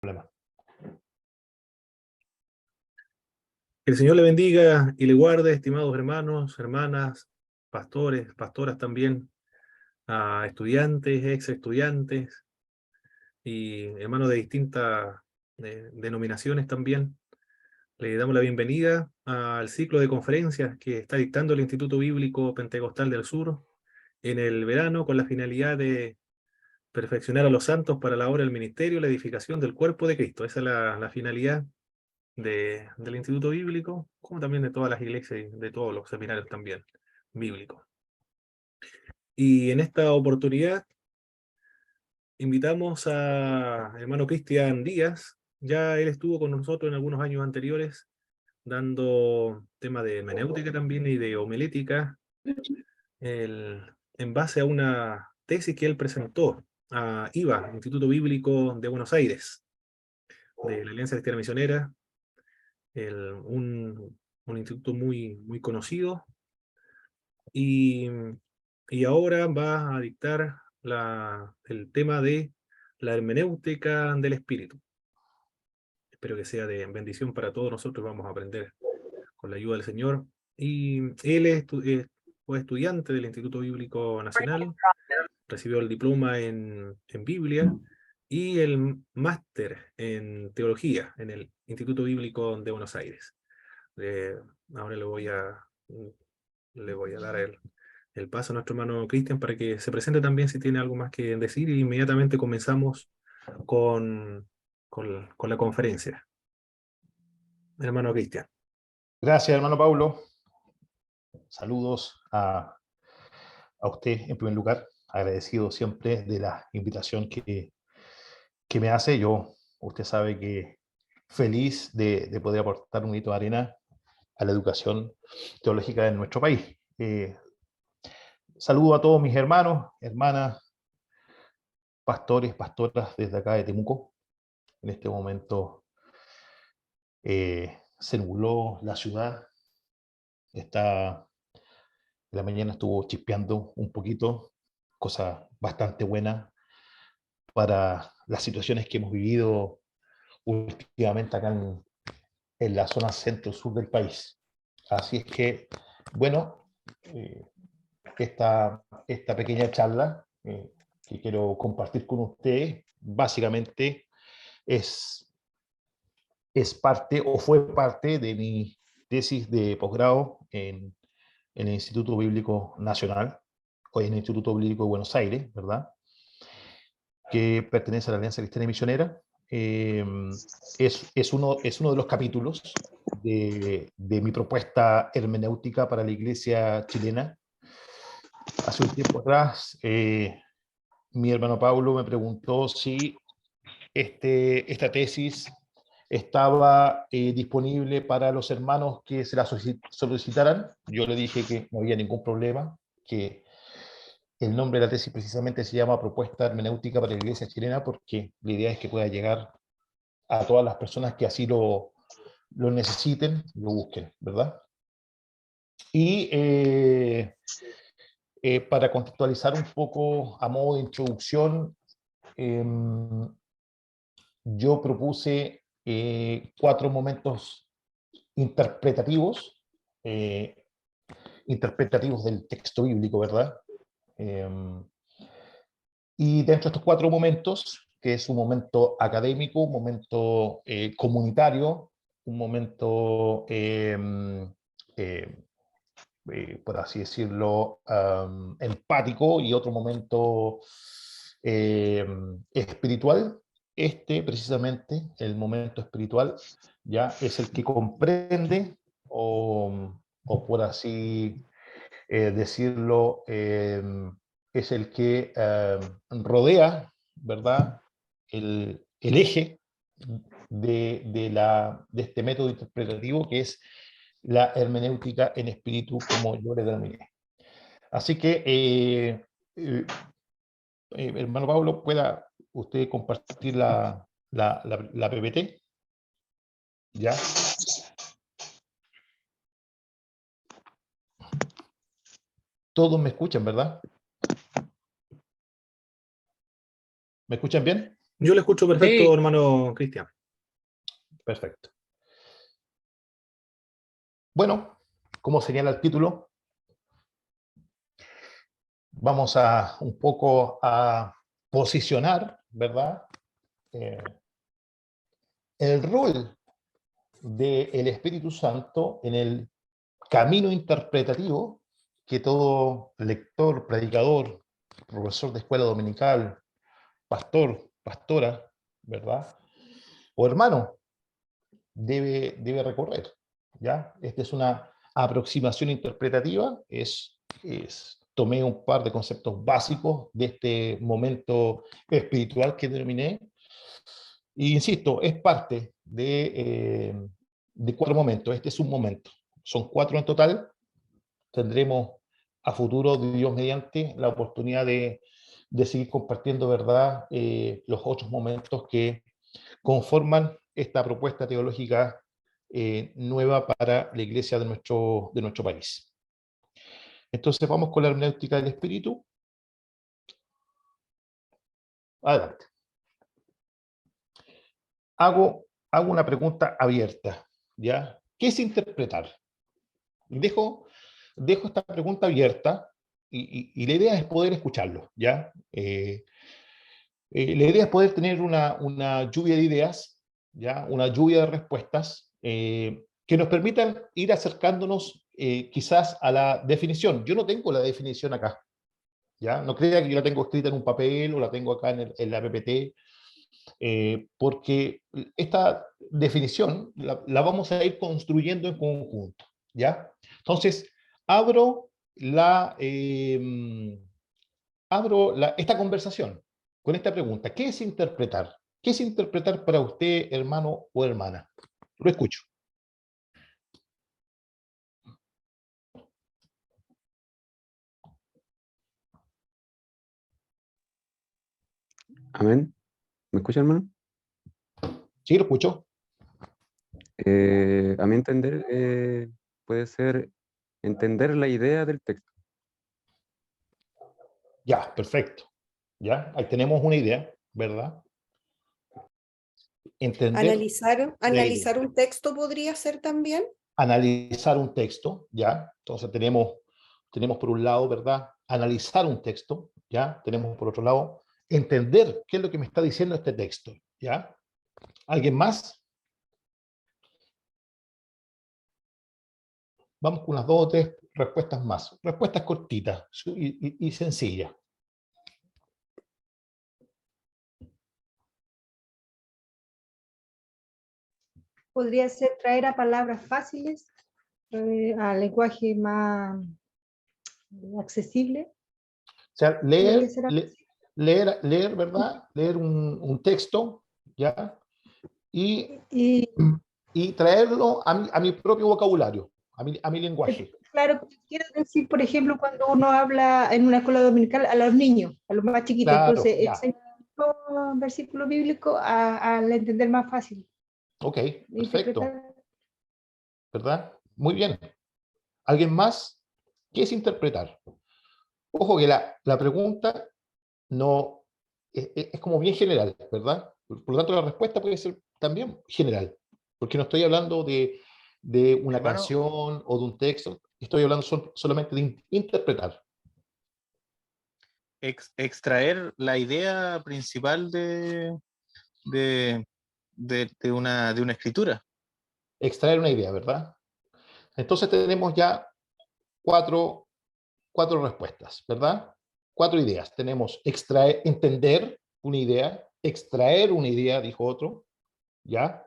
Problema. Que el Señor le bendiga y le guarde, estimados hermanos, hermanas, pastores, pastoras también, a estudiantes, ex estudiantes y hermanos de distintas denominaciones también. Le damos la bienvenida al ciclo de conferencias que está dictando el Instituto Bíblico Pentecostal del Sur en el verano con la finalidad de perfeccionar a los santos para la obra del ministerio y la edificación del cuerpo de Cristo. Esa es la finalidad del Instituto Bíblico, como también de todas las iglesias y de todos los seminarios también bíblicos. Y en esta oportunidad invitamos a hermano Cristian Díaz. Ya él estuvo con nosotros en algunos años anteriores dando temas de hermenéutica también y de homilética en base a una tesis que él presentó a IVA, Instituto Bíblico de Buenos Aires, de la Alianza Cristiana Misionera, un instituto muy conocido, y, y ahora va a dictar el tema de la hermenéutica del espíritu. Espero que sea de bendición para todos nosotros. Vamos a aprender con la ayuda del Señor. Y él fue estudiante del Instituto Bíblico Nacional, recibió el diploma en Biblia y el máster en teología en el Instituto Bíblico de Buenos Aires. Eh, Ahora le voy a dar el paso a nuestro hermano Cristian para que se presente también si tiene algo más que decir, y inmediatamente comenzamos con la conferencia. Hermano Cristian. Gracias, hermano Paulo. Saludos a usted en primer lugar. Agradecido siempre de la invitación que me hace. Usted sabe que feliz de poder aportar un grito de arena a la educación teológica en nuestro país. Saludo a todos mis hermanos, hermanas, pastores, pastoras desde acá de Temuco. En este momento se nubló la ciudad. En la mañana estuvo chispeando un poquito, cosa bastante buena para las situaciones que hemos vivido últimamente acá en la zona centro-sur del país. Así es que, bueno, eh, esta pequeña charla que quiero compartir con ustedes, básicamente es parte o fue parte de mi tesis de posgrado en el Instituto Bíblico Nacional, o en el Instituto Bíblico de Buenos Aires, ¿verdad? Que pertenece a la Alianza Cristiana y Misionera. Es uno de los capítulos de mi propuesta hermenéutica para la iglesia chilena. Hace un tiempo atrás, mi hermano Pablo me preguntó si esta tesis estaba disponible para los hermanos que se la solicitaran. Yo le dije que no había ningún problema, que el nombre de la tesis precisamente se llama Propuesta Hermenéutica para la Iglesia Chilena, porque la idea es que pueda llegar a todas las personas que así lo necesiten, lo busquen, ¿verdad? Y para contextualizar un poco a modo de introducción, eh, yo propuse 4 momentos interpretativos, eh, interpretativos del texto bíblico, ¿verdad? Eh, y dentro de estos 4 momentos, que es un momento académico, un momento comunitario, un momento, por así decirlo, empático, y otro momento espiritual, precisamente, el momento espiritual, ya es el que comprende o por así decirlo, es el que rodea, ¿verdad?, el eje de este método interpretativo que es la hermenéutica en espíritu, como yo le denominé. Así que, hermano Pablo, ¿pueda usted compartir la PPT? ¿Ya? Todos me escuchan, ¿verdad? ¿Me escuchan bien? Yo le escucho perfecto, Sí. hermano Cristian. Perfecto. Bueno, como señala el título, vamos a un poco a posicionar, ¿verdad? Eh, el rol del Espíritu Santo en el camino interpretativo que todo lector, predicador, profesor de escuela dominical, pastor, pastora, ¿verdad? O hermano, debe recorrer, ¿ya? Esta es una aproximación interpretativa, tomé un par de conceptos básicos de este momento espiritual que denominé, y insisto, es parte de 4 momentos, este es un momento, son 4 en total, tendremos a futuro, Dios mediante, la oportunidad de seguir compartiendo, ¿verdad?, los otros momentos que conforman esta propuesta teológica nueva para la iglesia de nuestro país. Entonces vamos con la hermenéutica del espíritu. Adelante. Hago una pregunta abierta, ¿ya? ¿Qué es interpretar? Dejo esta pregunta abierta y la idea es poder escucharlo, ¿ya? La idea es poder tener una lluvia de ideas, ¿ya? Una lluvia de respuestas que nos permitan ir acercándonos quizás a la definición. Yo no tengo la definición acá, ¿ya? No crea que yo la tengo escrita en un papel o la tengo acá en la PPT, porque esta definición la vamos a ir construyendo en conjunto, ¿ya? Entonces, abro esta conversación con esta pregunta. ¿Qué es interpretar? ¿Qué es interpretar para usted, hermano o hermana? Lo escucho. Amén. ¿Me escucha, hermano? Sí, lo escucho. A mi entender, puede ser entender la idea del texto. Ya, perfecto. Ya, ahí tenemos una idea, ¿verdad? Entender la idea. Analizar un texto podría ser también. Analizar un texto, ¿ya? Entonces tenemos por un lado, ¿verdad? Analizar un texto, ¿ya? Tenemos por otro lado, entender qué es lo que me está diciendo este texto, ¿ya? ¿Alguien más? Vamos con unas 2 o 3 respuestas más. Respuestas cortitas y sencillas. Podría ser traer a palabras fáciles, a lenguaje más accesible. O sea, Podría ser algo así. leer, ¿verdad? Leer un texto, ¿ya? Y, Y y traerlo a mi propio vocabulario, a mi lenguaje. claro, quiero decir, por ejemplo, cuando uno habla en una escuela dominical a los niños, a los más chiquitos, Claro, entonces ya. enseñar un versículo bíblico al entender más fácil. Ok, perfecto. Interpretar. ¿Verdad? Muy bien. ¿Alguien más? ¿Qué es interpretar? Ojo que la pregunta no es como bien general, ¿verdad? Por lo tanto, la respuesta puede ser también general, porque no estoy hablando de una Hermano, canción o de un texto, estoy hablando solamente de interpretar. extraer la idea principal de, de una escritura. Extraer una idea, ¿verdad? Entonces tenemos ya cuatro respuestas, ¿verdad? 4 ideas. Tenemos entender una idea, extraer una idea, dijo otro, ¿ya?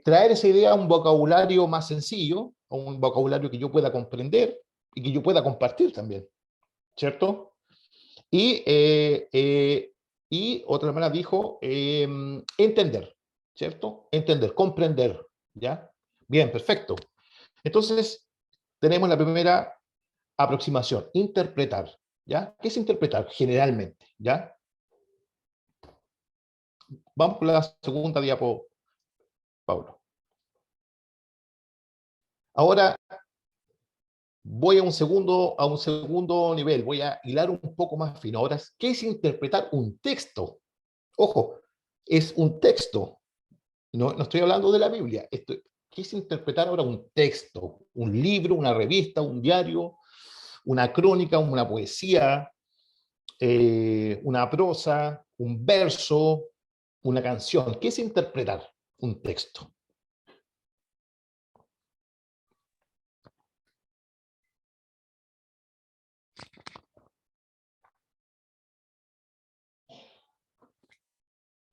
Traer esa idea a un vocabulario más sencillo, a un vocabulario que yo pueda comprender y que yo pueda compartir también, ¿cierto? Y, y otra manera dijo entender, ¿cierto? Entender, comprender, ¿ya? Bien, perfecto. Entonces, tenemos la primera aproximación, interpretar, ¿ya? ¿Qué es interpretar generalmente, ya? Vamos con la segunda diapo, Pablo. Ahora voy a un segundo nivel, voy a hilar un poco más fino. Ahora, ¿qué es interpretar un texto? Ojo, es un texto. No estoy hablando de la Biblia. ¿Qué es interpretar ahora un texto? Un libro, una revista, un diario, una crónica, una poesía, una prosa, un verso, una canción. ¿Qué es interpretar un texto?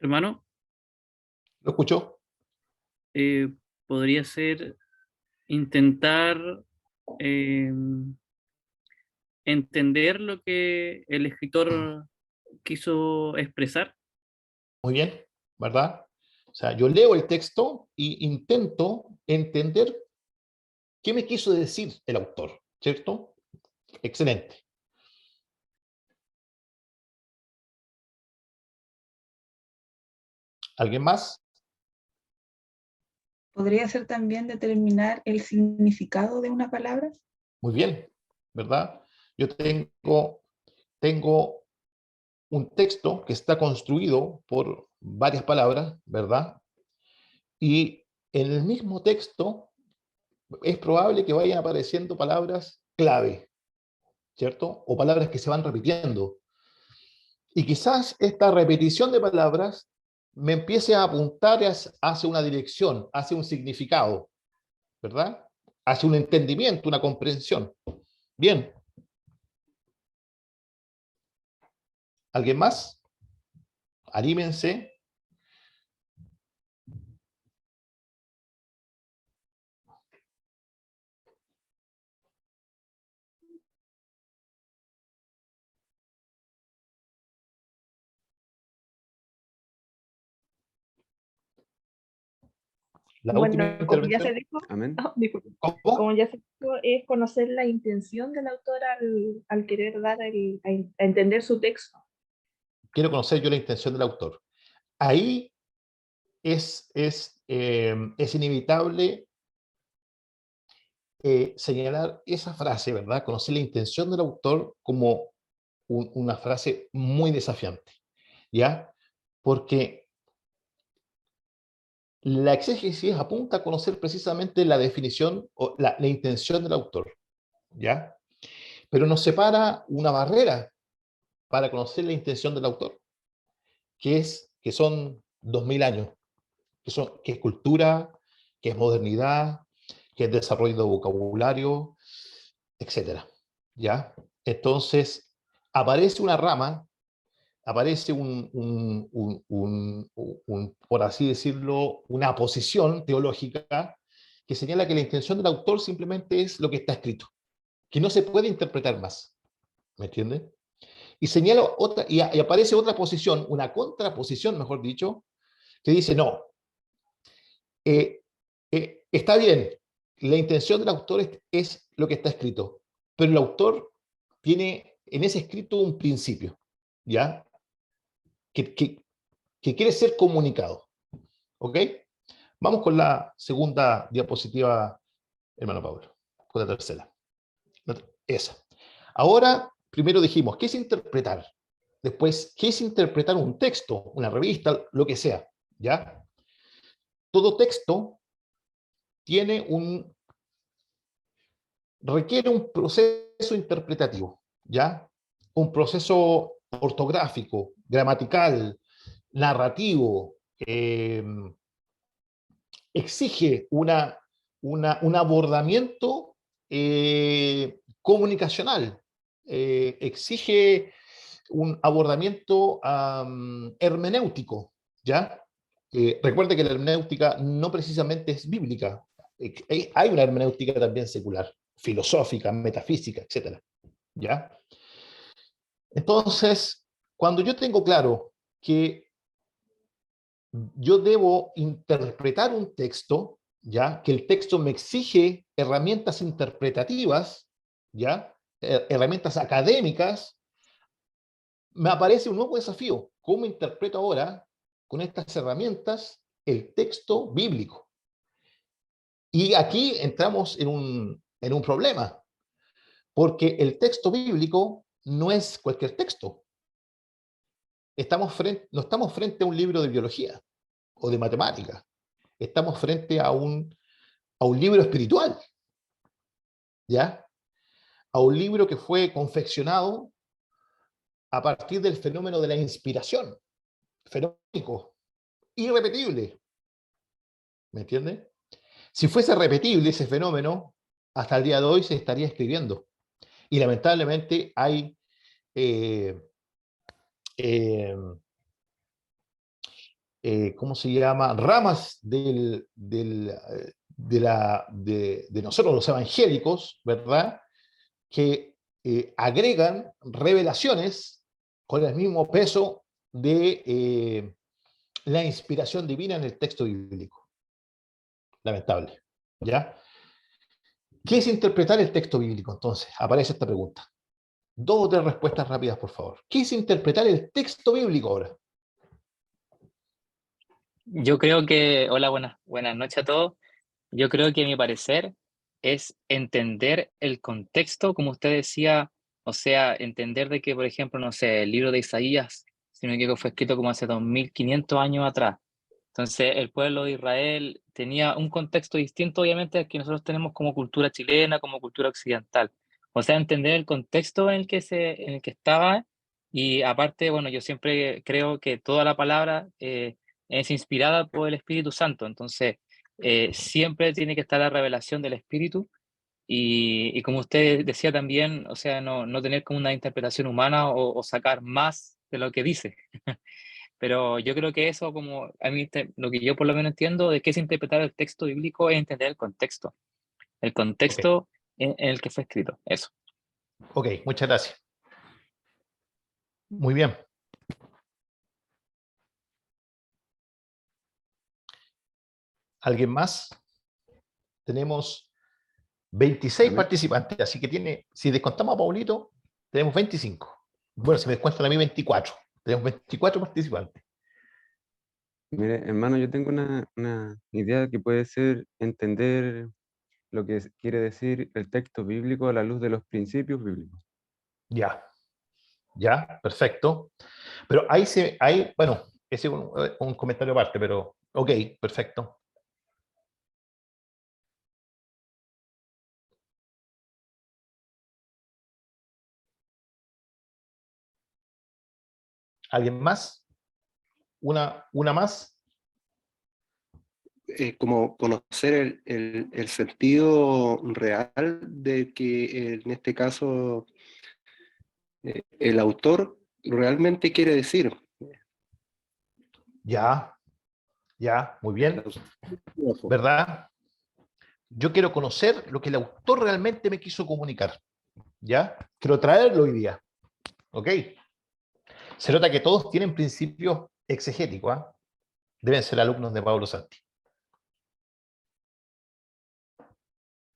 Hermano, ¿Lo escuchó? eh, podría ser intentar eh, entender lo que el escritor quiso expresar. Muy bien, ¿verdad? O sea, yo leo el texto e intento entender qué me quiso decir el autor, ¿cierto? Excelente. ¿Alguien más? ¿Podría ser también determinar el significado de una palabra? Muy bien, ¿verdad? Yo tengo un texto que está construido por varias palabras, ¿verdad? Y en el mismo texto es probable que vayan apareciendo palabras clave, ¿cierto? O palabras que se van repitiendo. Y quizás esta repetición de palabras me empiece a apuntar hacia una dirección, hacia un significado, ¿verdad? Hacia un entendimiento, una comprensión. Bien. ¿Alguien más? Anímense. La última Bueno, como ya se intervención. dijo, Amén. disculpe, ¿Cómo? como ya se dijo, es conocer la intención del autor al querer dar a entender su texto. Quiero conocer yo la intención del autor. Ahí es inevitable señalar esa frase, ¿verdad? Conocer la intención del autor como una frase muy desafiante, ¿ya? Porque la exégesis apunta a conocer precisamente la definición o la intención del autor, ¿ya? Pero nos separa una barrera para conocer la intención del autor, que son 2000 años, que es cultura, que es modernidad, que es desarrollo de vocabulario, etcétera, ¿ya? Entonces, aparece una rama, aparece por así decirlo, una posición teológica que señala que la intención del autor simplemente es lo que está escrito, que no se puede interpretar más, ¿me entiende? Y señala otra, y aparece otra posición, una contraposición, mejor dicho, que dice, no, está bien, la intención del autor es lo que está escrito, pero el autor tiene en ese escrito un principio, ¿ya? Que, que, que quiere ser comunicado, ¿ok? Vamos con la segunda diapositiva, hermano Pablo, con la tercera. Esa. Ahora, primero dijimos, ¿qué es interpretar? Después, ¿qué es interpretar un texto, una revista, lo que sea? ¿Ya? Todo texto tiene requiere un proceso interpretativo, ¿ya? Un proceso ortográfico, gramatical, narrativo, exige un abordamiento comunicacional, exige un abordamiento hermenéutico, ¿ya? Recuerde que la hermenéutica no precisamente es bíblica, hay una hermenéutica también secular, filosófica, metafísica, etcétera, ¿ya? Entonces, cuando yo tengo claro que yo debo interpretar un texto, ¿ya? Que el texto me exige herramientas interpretativas, ¿ya? Herramientas académicas, me aparece un nuevo desafío. ¿Cómo interpreto ahora con estas herramientas el texto bíblico? Y aquí entramos en un problema, porque el texto bíblico no es cualquier texto. no estamos frente a un libro de biología o de matemáticas, estamos frente a un libro espiritual, ¿ya? A un libro que fue confeccionado a partir del fenómeno de la inspiración, fenómeno irrepetible, ¿me entiende? Si fuese repetible ese fenómeno, hasta el día de hoy se estaría escribiendo. Y lamentablemente hay ¿cómo se llama? Ramas de nosotros los evangélicos, ¿verdad? Que agregan revelaciones con el mismo peso de la inspiración divina en el texto bíblico. Lamentable, ¿ya? ¿Qué es interpretar el texto bíblico? Entonces, aparece esta pregunta. 2 o 3 respuestas rápidas, por favor. ¿Qué es interpretar el texto bíblico ahora? Yo creo que, hola, buenas noches a todos. Yo creo que a mi parecer es entender el contexto, como usted decía, o sea, entender de que, por ejemplo, no sé, el libro de Isaías, si no me equivoco, fue escrito como hace 2500 años atrás. Entonces, el pueblo de Israel tenía un contexto distinto, obviamente, al que nosotros tenemos como cultura chilena, como cultura occidental. O sea, entender el contexto en el que estaba, y aparte, bueno, yo siempre creo que toda la palabra es inspirada por el Espíritu Santo. Entonces, siempre tiene que estar la revelación del Espíritu, y como usted decía también, o sea, no tener como una interpretación humana o sacar más de lo que dice. Pero yo creo que eso, como a mí, lo que yo por lo menos entiendo de qué es interpretar el texto bíblico, es entender el contexto Ok, en el que fue escrito. Eso. ok, muchas gracias. Muy bien. ¿Alguien más? Tenemos 26 Amén. participantes, así que si descontamos a Paulito, tenemos 25. Bueno, si me descuentan a mí 24. Tenemos 24 participantes. Mire, hermano, yo tengo una idea que puede ser entender lo que quiere decir el texto bíblico a la luz de los principios bíblicos. Ya, perfecto. Pero bueno, ese es un comentario aparte, pero ok, perfecto. ¿Alguien más? ¿Una más? Como conocer el sentido real de que en este caso el autor realmente quiere decir. Ya, muy bien. ¿Verdad? Yo quiero conocer lo que el autor realmente me quiso comunicar. ¿Ya? Quiero traerlo hoy día. ¿Ok? Se nota que todos tienen principios exegéticos, ¿ah? Deben ser alumnos de Pablo Santi.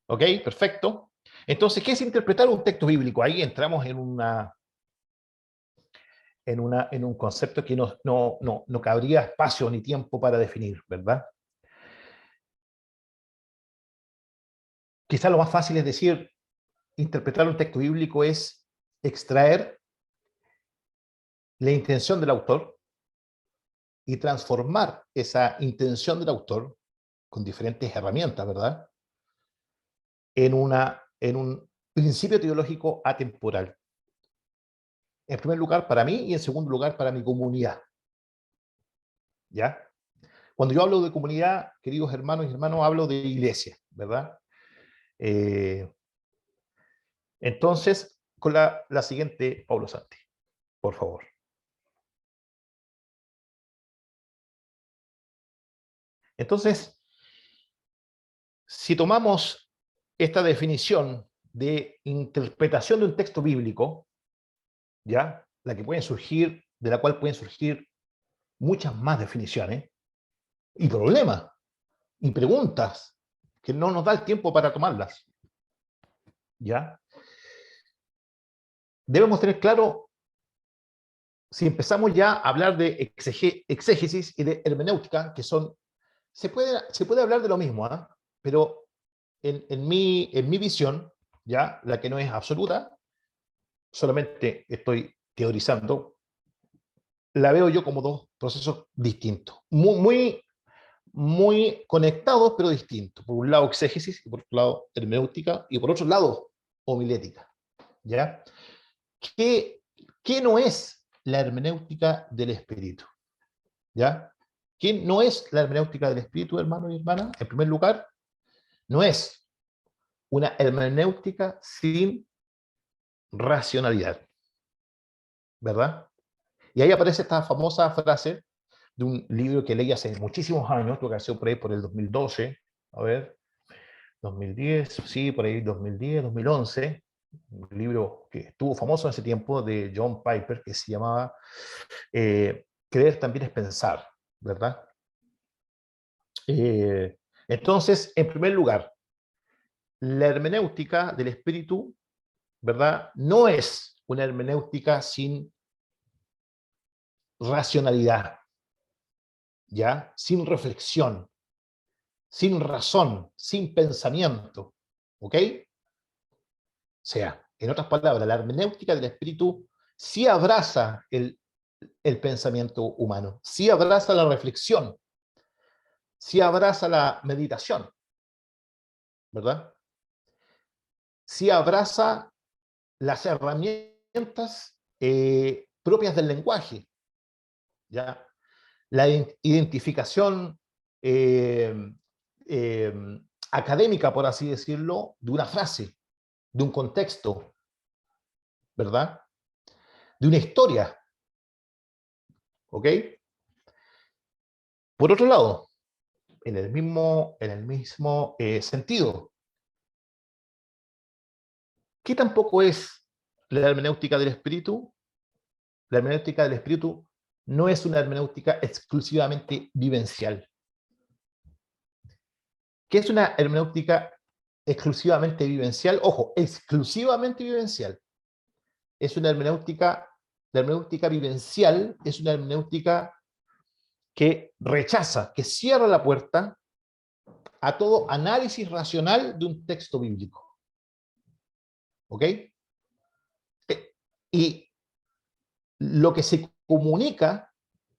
¿Ok? Perfecto. Entonces, ¿qué es interpretar un texto bíblico? Ahí entramos en un concepto que no cabría espacio ni tiempo para definir, ¿verdad? Quizá lo más fácil es decir, interpretar un texto bíblico es extraer la intención del autor y transformar esa intención del autor con diferentes herramientas, ¿verdad? En un principio teológico atemporal. En primer lugar para mí y en segundo lugar para mi comunidad. ¿Ya? Cuando yo hablo de comunidad, queridos hermanos y hermanas, hablo de iglesia, ¿verdad? Entonces, con la siguiente, Pablo Santi, por favor. Entonces, si tomamos esta definición de interpretación de un texto bíblico, ¿ya? De la cual pueden surgir muchas más definiciones y problemas y preguntas que no nos da el tiempo para tomarlas, ¿ya? Debemos tener claro, si empezamos ya a hablar de exégesis y de hermenéutica, que se puede hablar de lo mismo, ¿eh? Pero en mi visión, ya, la que no es absoluta, solamente estoy teorizando, la veo yo como dos procesos distintos, muy conectados, pero distintos. Por un lado exégesis, y por otro lado hermenéutica, y por otro lado homilética. ¿Ya? ¿Qué no es la hermenéutica del espíritu? ¿Ya? ¿Qué no es la hermenéutica del espíritu, hermanos y hermanas? En primer lugar, no es una hermenéutica sin racionalidad, ¿verdad? Y ahí aparece esta famosa frase de un libro que leí hace muchísimos años, tuve que hacer por ahí por el 2012, a ver, 2010, sí, por ahí 2010, 2011, un libro que estuvo famoso en ese tiempo de John Piper, que se llamaba Creer también es pensar, ¿verdad? Entonces, en primer lugar, la hermenéutica del espíritu, ¿verdad? No es una hermenéutica sin racionalidad, ¿ya? Sin reflexión, sin razón, sin pensamiento, ¿ok? O sea, en otras palabras, la hermenéutica del espíritu sí abraza el pensamiento humano, sí abraza la reflexión, sí abraza la meditación, ¿verdad? Sí abraza las herramientas propias del lenguaje, ¿ya? La identificación académica, por así decirlo, de una frase, de un contexto, ¿verdad? De una historia, ¿ok? Por otro lado, en el mismo sentido, ¿qué tampoco es la hermenéutica del espíritu? La hermenéutica del espíritu no es una hermenéutica exclusivamente vivencial. ¿Qué es una hermenéutica exclusivamente vivencial? Ojo, exclusivamente vivencial. Es una hermenéutica, la hermenéutica vivencial es una hermenéutica que rechaza, que cierra la puerta a todo análisis racional de un texto bíblico. ¿Ok? Y lo que se comunica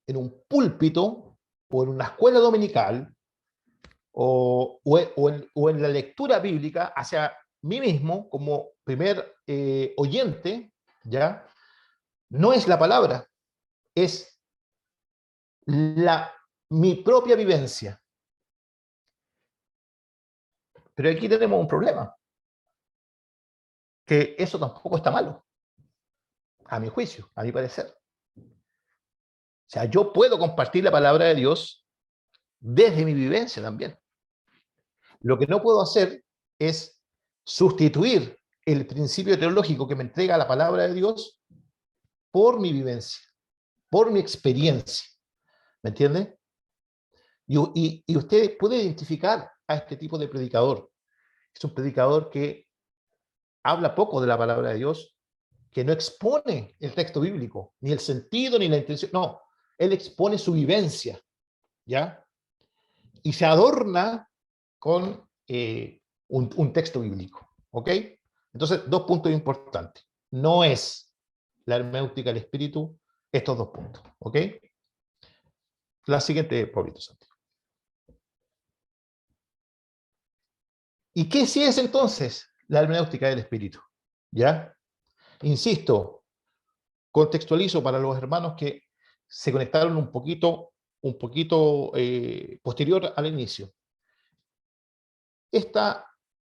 en un púlpito o en una escuela dominical o en la lectura bíblica hacia mí mismo como primer oyente, ¿ya? No es la palabra, es mi propia vivencia. Pero aquí tenemos un problema, que eso tampoco está malo, a mi juicio, a mi parecer. O sea, yo puedo compartir la palabra de Dios desde mi vivencia también. Lo que no puedo hacer es sustituir el principio teológico que me entrega la palabra de Dios por mi vivencia, por mi experiencia. ¿Me entiende? Y usted puede identificar a este tipo de predicador. Es un predicador que habla poco de la palabra de Dios, que no expone el texto bíblico, ni el sentido, ni la intención. No, él expone su vivencia, ¿ya? Y se adorna con un texto bíblico, ¿ok? Entonces, dos puntos importantes. No es la hermenéutica del espíritu estos dos puntos, ¿ok? La siguiente, Pablito Santi. ¿Y qué sí es entonces la hermenéutica del espíritu? ¿Ya? Insisto, contextualizo para los hermanos que se conectaron un poquito posterior al inicio. Esta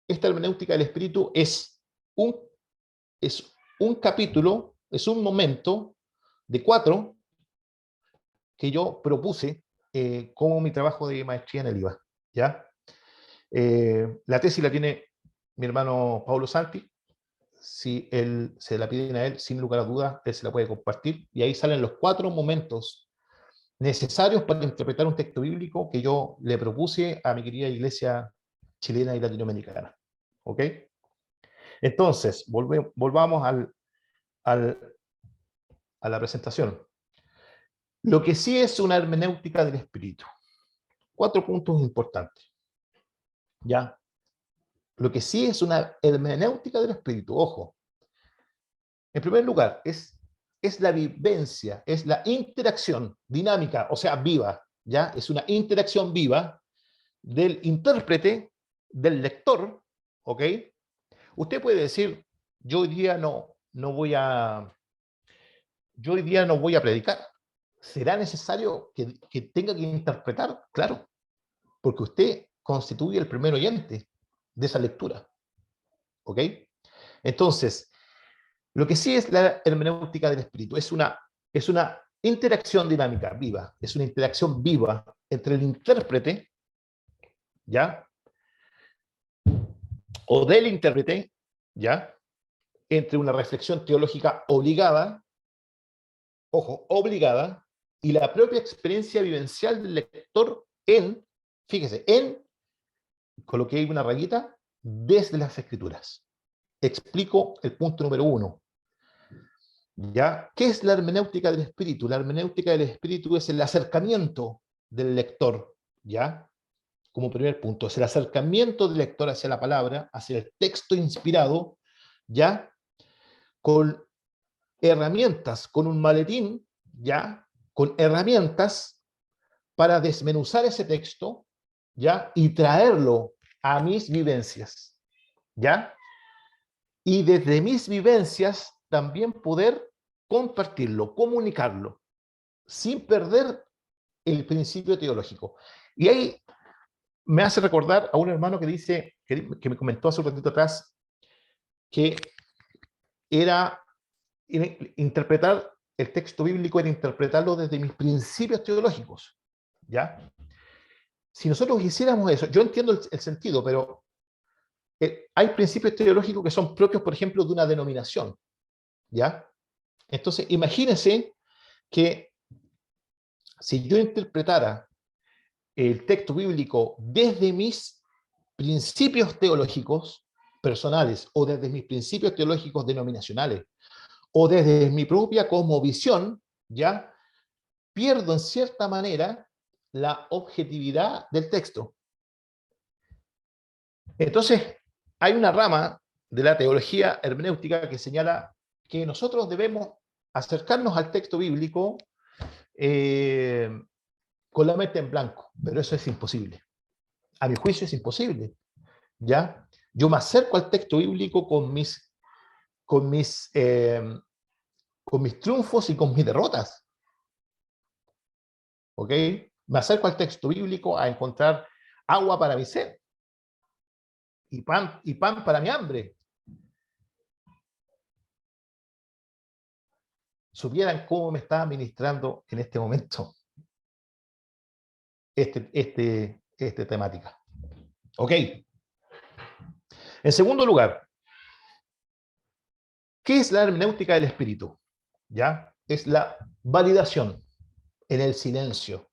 hermenéutica del espíritu es un capítulo, es un momento de 4 que yo propuse como mi trabajo de maestría en el IVA, ¿ya? La tesis la tiene mi hermano Paulo Santi. Si él se la piden a él, sin lugar a dudas, él se la puede compartir. Y ahí salen los 4 momentos necesarios para interpretar un texto bíblico que yo le propuse a mi querida iglesia chilena y latinoamericana. ¿Ok? Entonces, volvamos a la presentación. Lo que sí es una hermenéutica del espíritu. 4 puntos importantes. ¿Ya? Lo que sí es una hermenéutica del espíritu, ojo. En primer lugar, es es la vivencia, es la interacción dinámica, o sea, viva, ¿ya? Es una interacción viva del intérprete, del lector, ¿ok? Usted puede decir, yo hoy día no voy a predicar. ¿Será necesario que tenga que interpretar? Claro, porque usted constituye el primer oyente de esa lectura, ¿ok? Entonces, lo que sí es la hermenéutica del espíritu, es una interacción dinámica, viva, es una interacción viva entre el intérprete, ¿ya? O del intérprete, ¿ya? Entre una reflexión teológica obligada, ojo, obligada, y la propia experiencia vivencial del lector fíjese, coloqué ahí una rayita, desde las escrituras. Explico el punto número 1. ¿Ya? ¿Qué es la hermenéutica del espíritu? La hermenéutica del espíritu es el acercamiento del lector, ¿ya? Como primer punto, es el acercamiento del lector hacia la palabra, hacia el texto inspirado, ¿ya? Con herramientas, con un maletín, ¿ya? Con herramientas para desmenuzar ese texto, ¿ya? Y traerlo a mis vivencias, ¿ya? Y desde mis vivencias también poder compartirlo, comunicarlo, sin perder el principio teológico. Y ahí me hace recordar a un hermano que dice, que me comentó hace un ratito atrás, que era interpretar el texto bíblico, era interpretarlo desde mis principios teológicos, ¿ya? Si nosotros hiciéramos eso, yo entiendo el sentido, pero hay principios teológicos que son propios, por ejemplo, de una denominación, ¿ya? Entonces, imagínense que si yo interpretara el texto bíblico desde mis principios teológicos personales o desde mis principios teológicos denominacionales o desde mi propia cosmovisión, ya pierdo en cierta manera la objetividad del texto. Entonces, hay una rama de la teología hermenéutica que señala que nosotros debemos acercarnos al texto bíblico con la mente en blanco, pero eso es imposible. A mi juicio es imposible, ¿ya? Yo me acerco al texto bíblico con mis triunfos y con mis derrotas, ¿ok? Me acerco al texto bíblico a encontrar agua para mi sed y pan para mi hambre. Supieran cómo me está ministrando en este momento esta temática. Ok. En segundo lugar, ¿qué es la hermenéutica del espíritu? ¿Ya? Es la validación en el silencio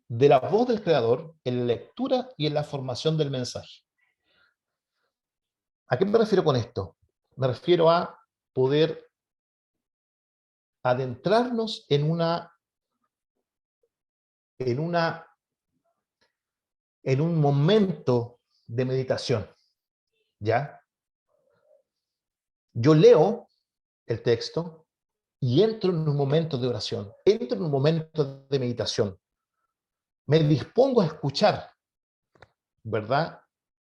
de la voz del creador en la lectura y en la formación del mensaje. ¿A qué me refiero con esto? Me refiero a poder adentrarnos en un momento de meditación, ¿ya? Yo leo el texto y entro en un momento de oración, entro en un momento de meditación. Me dispongo a escuchar, ¿verdad?,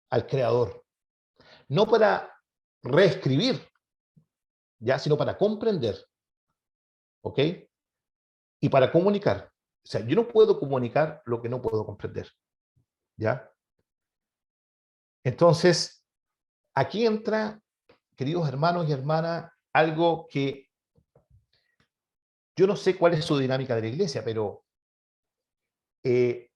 al Creador. No para reescribir, ¿ya?, sino para comprender, ¿ok? Y para comunicar. O sea, yo no puedo comunicar lo que no puedo comprender, ¿ya? Entonces, aquí entra, queridos hermanos y hermanas, algo que yo no sé cuál es su dinámica de la iglesia, pero el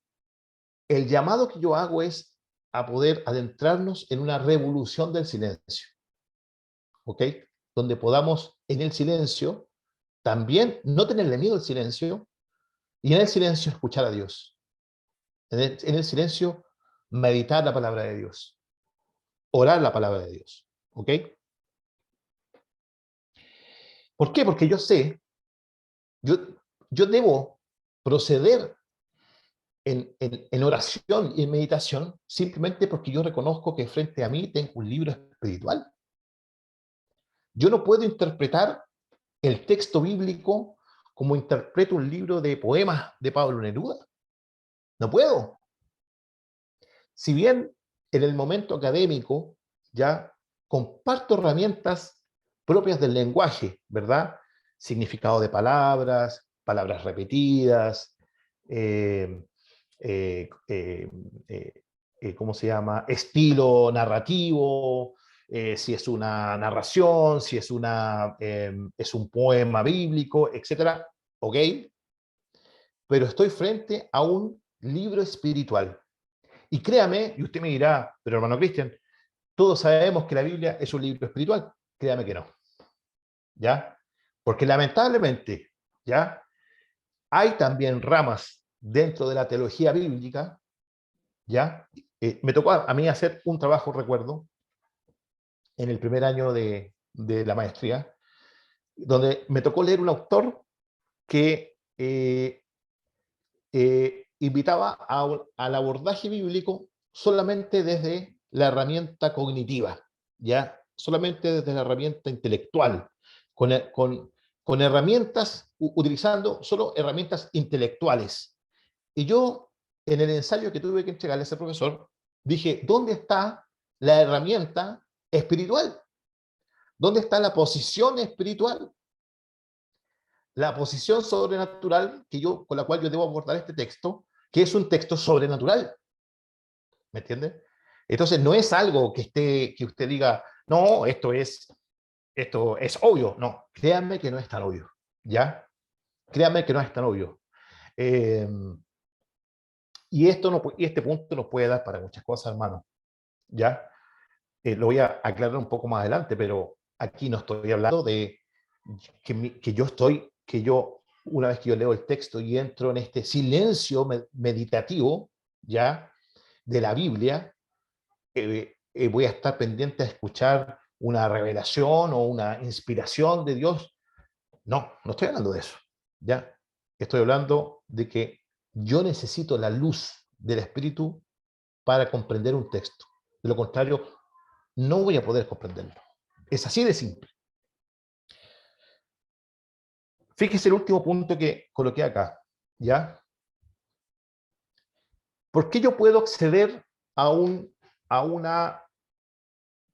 llamado que yo hago es a poder adentrarnos en una revolución del silencio, ¿ok? Donde podamos en el silencio también no tenerle miedo al silencio y en el silencio escuchar a Dios. En el silencio meditar la palabra de Dios, orar la palabra de Dios, ¿ok? ¿Por qué? Porque yo sé, yo debo proceder en oración y en meditación simplemente porque yo reconozco que frente a mí tengo un libro espiritual. Yo no puedo interpretar el texto bíblico como interpreto un libro de poemas de Pablo Neruda. No puedo. Si bien en el momento académico ya comparto herramientas propias del lenguaje, ¿verdad? Significado de palabras, palabras repetidas, ¿cómo se llama? Estilo narrativo, si es una narración, si es, es un poema bíblico, etc. ¿Ok? Pero estoy frente a un libro espiritual. Y créame, y usted me dirá, pero hermano Cristian, todos sabemos que la Biblia es un libro espiritual. Créame que no. ¿Ya? Porque lamentablemente, ¿ya? Hay también ramas dentro de la teología bíblica, ¿ya? Me tocó a mí hacer un trabajo, recuerdo, en el primer año de la maestría, donde me tocó leer un autor que invitaba al abordaje bíblico solamente desde la herramienta cognitiva, ¿ya? Solamente desde la herramienta intelectual, con herramientas, utilizando solo herramientas intelectuales. Y yo, en el ensayo que tuve que entregarle a ese profesor, dije, ¿dónde está la herramienta espiritual? ¿Dónde está la posición espiritual? La posición sobrenatural con la cual yo debo abordar este texto, que es un texto sobrenatural. ¿Me entiende? Entonces no es algo que usted diga, no, esto es obvio. No, créanme que no es tan obvio. ¿Ya? Créanme que no es tan obvio. Y este punto nos puede dar para muchas cosas, hermano. ¿Ya? Lo voy a aclarar un poco más adelante, pero aquí no estoy hablando de que yo, una vez que yo leo el texto y entro en este silencio meditativo, ¿ya? De la Biblia, voy a estar pendiente a escuchar una revelación o una inspiración de Dios. No, no estoy hablando de eso, ¿ya? Estoy hablando de que yo necesito la luz del Espíritu para comprender un texto. De lo contrario, no voy a poder comprenderlo. Es así de simple. Fíjese el último punto que coloqué acá, ¿ya? ¿Por qué yo puedo acceder a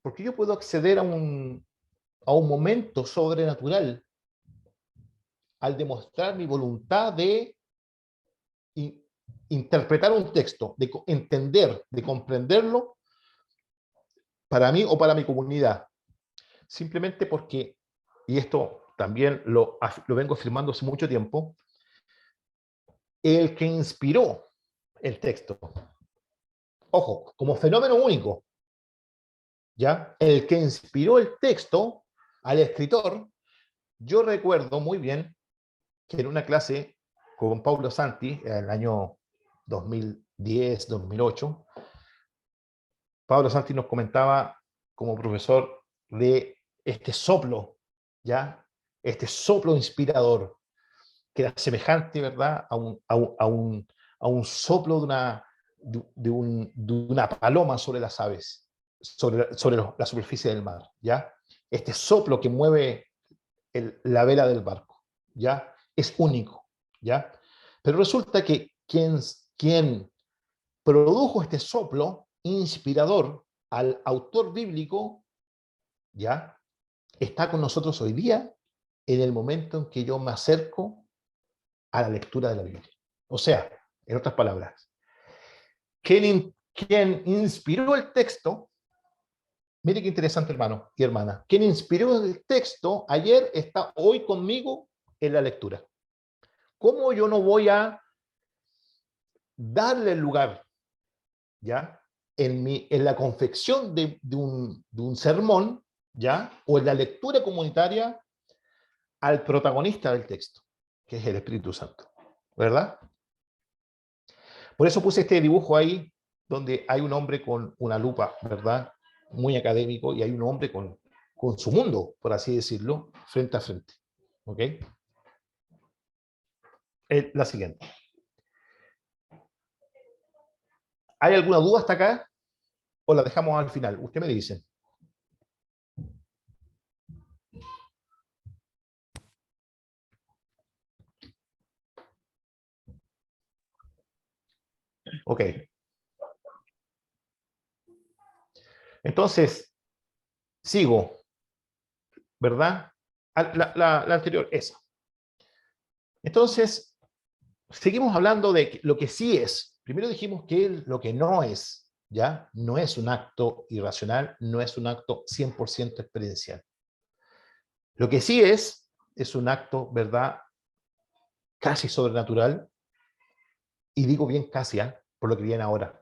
por qué yo puedo acceder a un momento sobrenatural al demostrar mi voluntad de interpretar un texto, de entender, de comprenderlo para mí o para mi comunidad? Simplemente porque, y esto también lo vengo afirmando hace mucho tiempo, el que inspiró el texto, ojo, como fenómeno único, ¿ya? El que inspiró el texto al escritor, yo recuerdo muy bien que en una clase con Paulo Santi, en el año 2010, 2008, Pablo Santi nos comentaba como profesor de este soplo, ¿ya? Este soplo inspirador, que era semejante, ¿verdad?, a un soplo de una paloma sobre las aves, sobre la superficie del mar, ¿ya? Este soplo que mueve la vela del barco, ¿ya? Es único, ¿ya? Pero resulta que quien produjo este soplo inspirador al autor bíblico, ¿ya? Está con nosotros hoy día en el momento en que yo me acerco a la lectura de la Biblia. O sea, en otras palabras, quien inspiró el texto, mire qué interesante, hermano y hermana, quien inspiró el texto ayer está hoy conmigo en la lectura. ¿Cómo yo no voy a darle el lugar, ya, en la confección de un sermón, ya, o en la lectura comunitaria al protagonista del texto, que es el Espíritu Santo, ¿verdad? Por eso puse este dibujo ahí, donde hay un hombre con una lupa, ¿verdad? Muy académico, y hay un hombre con su mundo, por así decirlo, frente a frente. ¿Ok? La siguiente. ¿Hay alguna duda hasta acá? ¿O la dejamos al final? Usted me dice. Ok. Entonces, sigo, ¿verdad? La anterior, esa. Entonces, seguimos hablando de lo que sí es. Primero dijimos que lo que no es, ¿ya? No es un acto irracional, no es un acto 100% experiencial. Lo que sí es un acto, ¿verdad? Casi sobrenatural, y digo bien casi, por lo que viene ahora.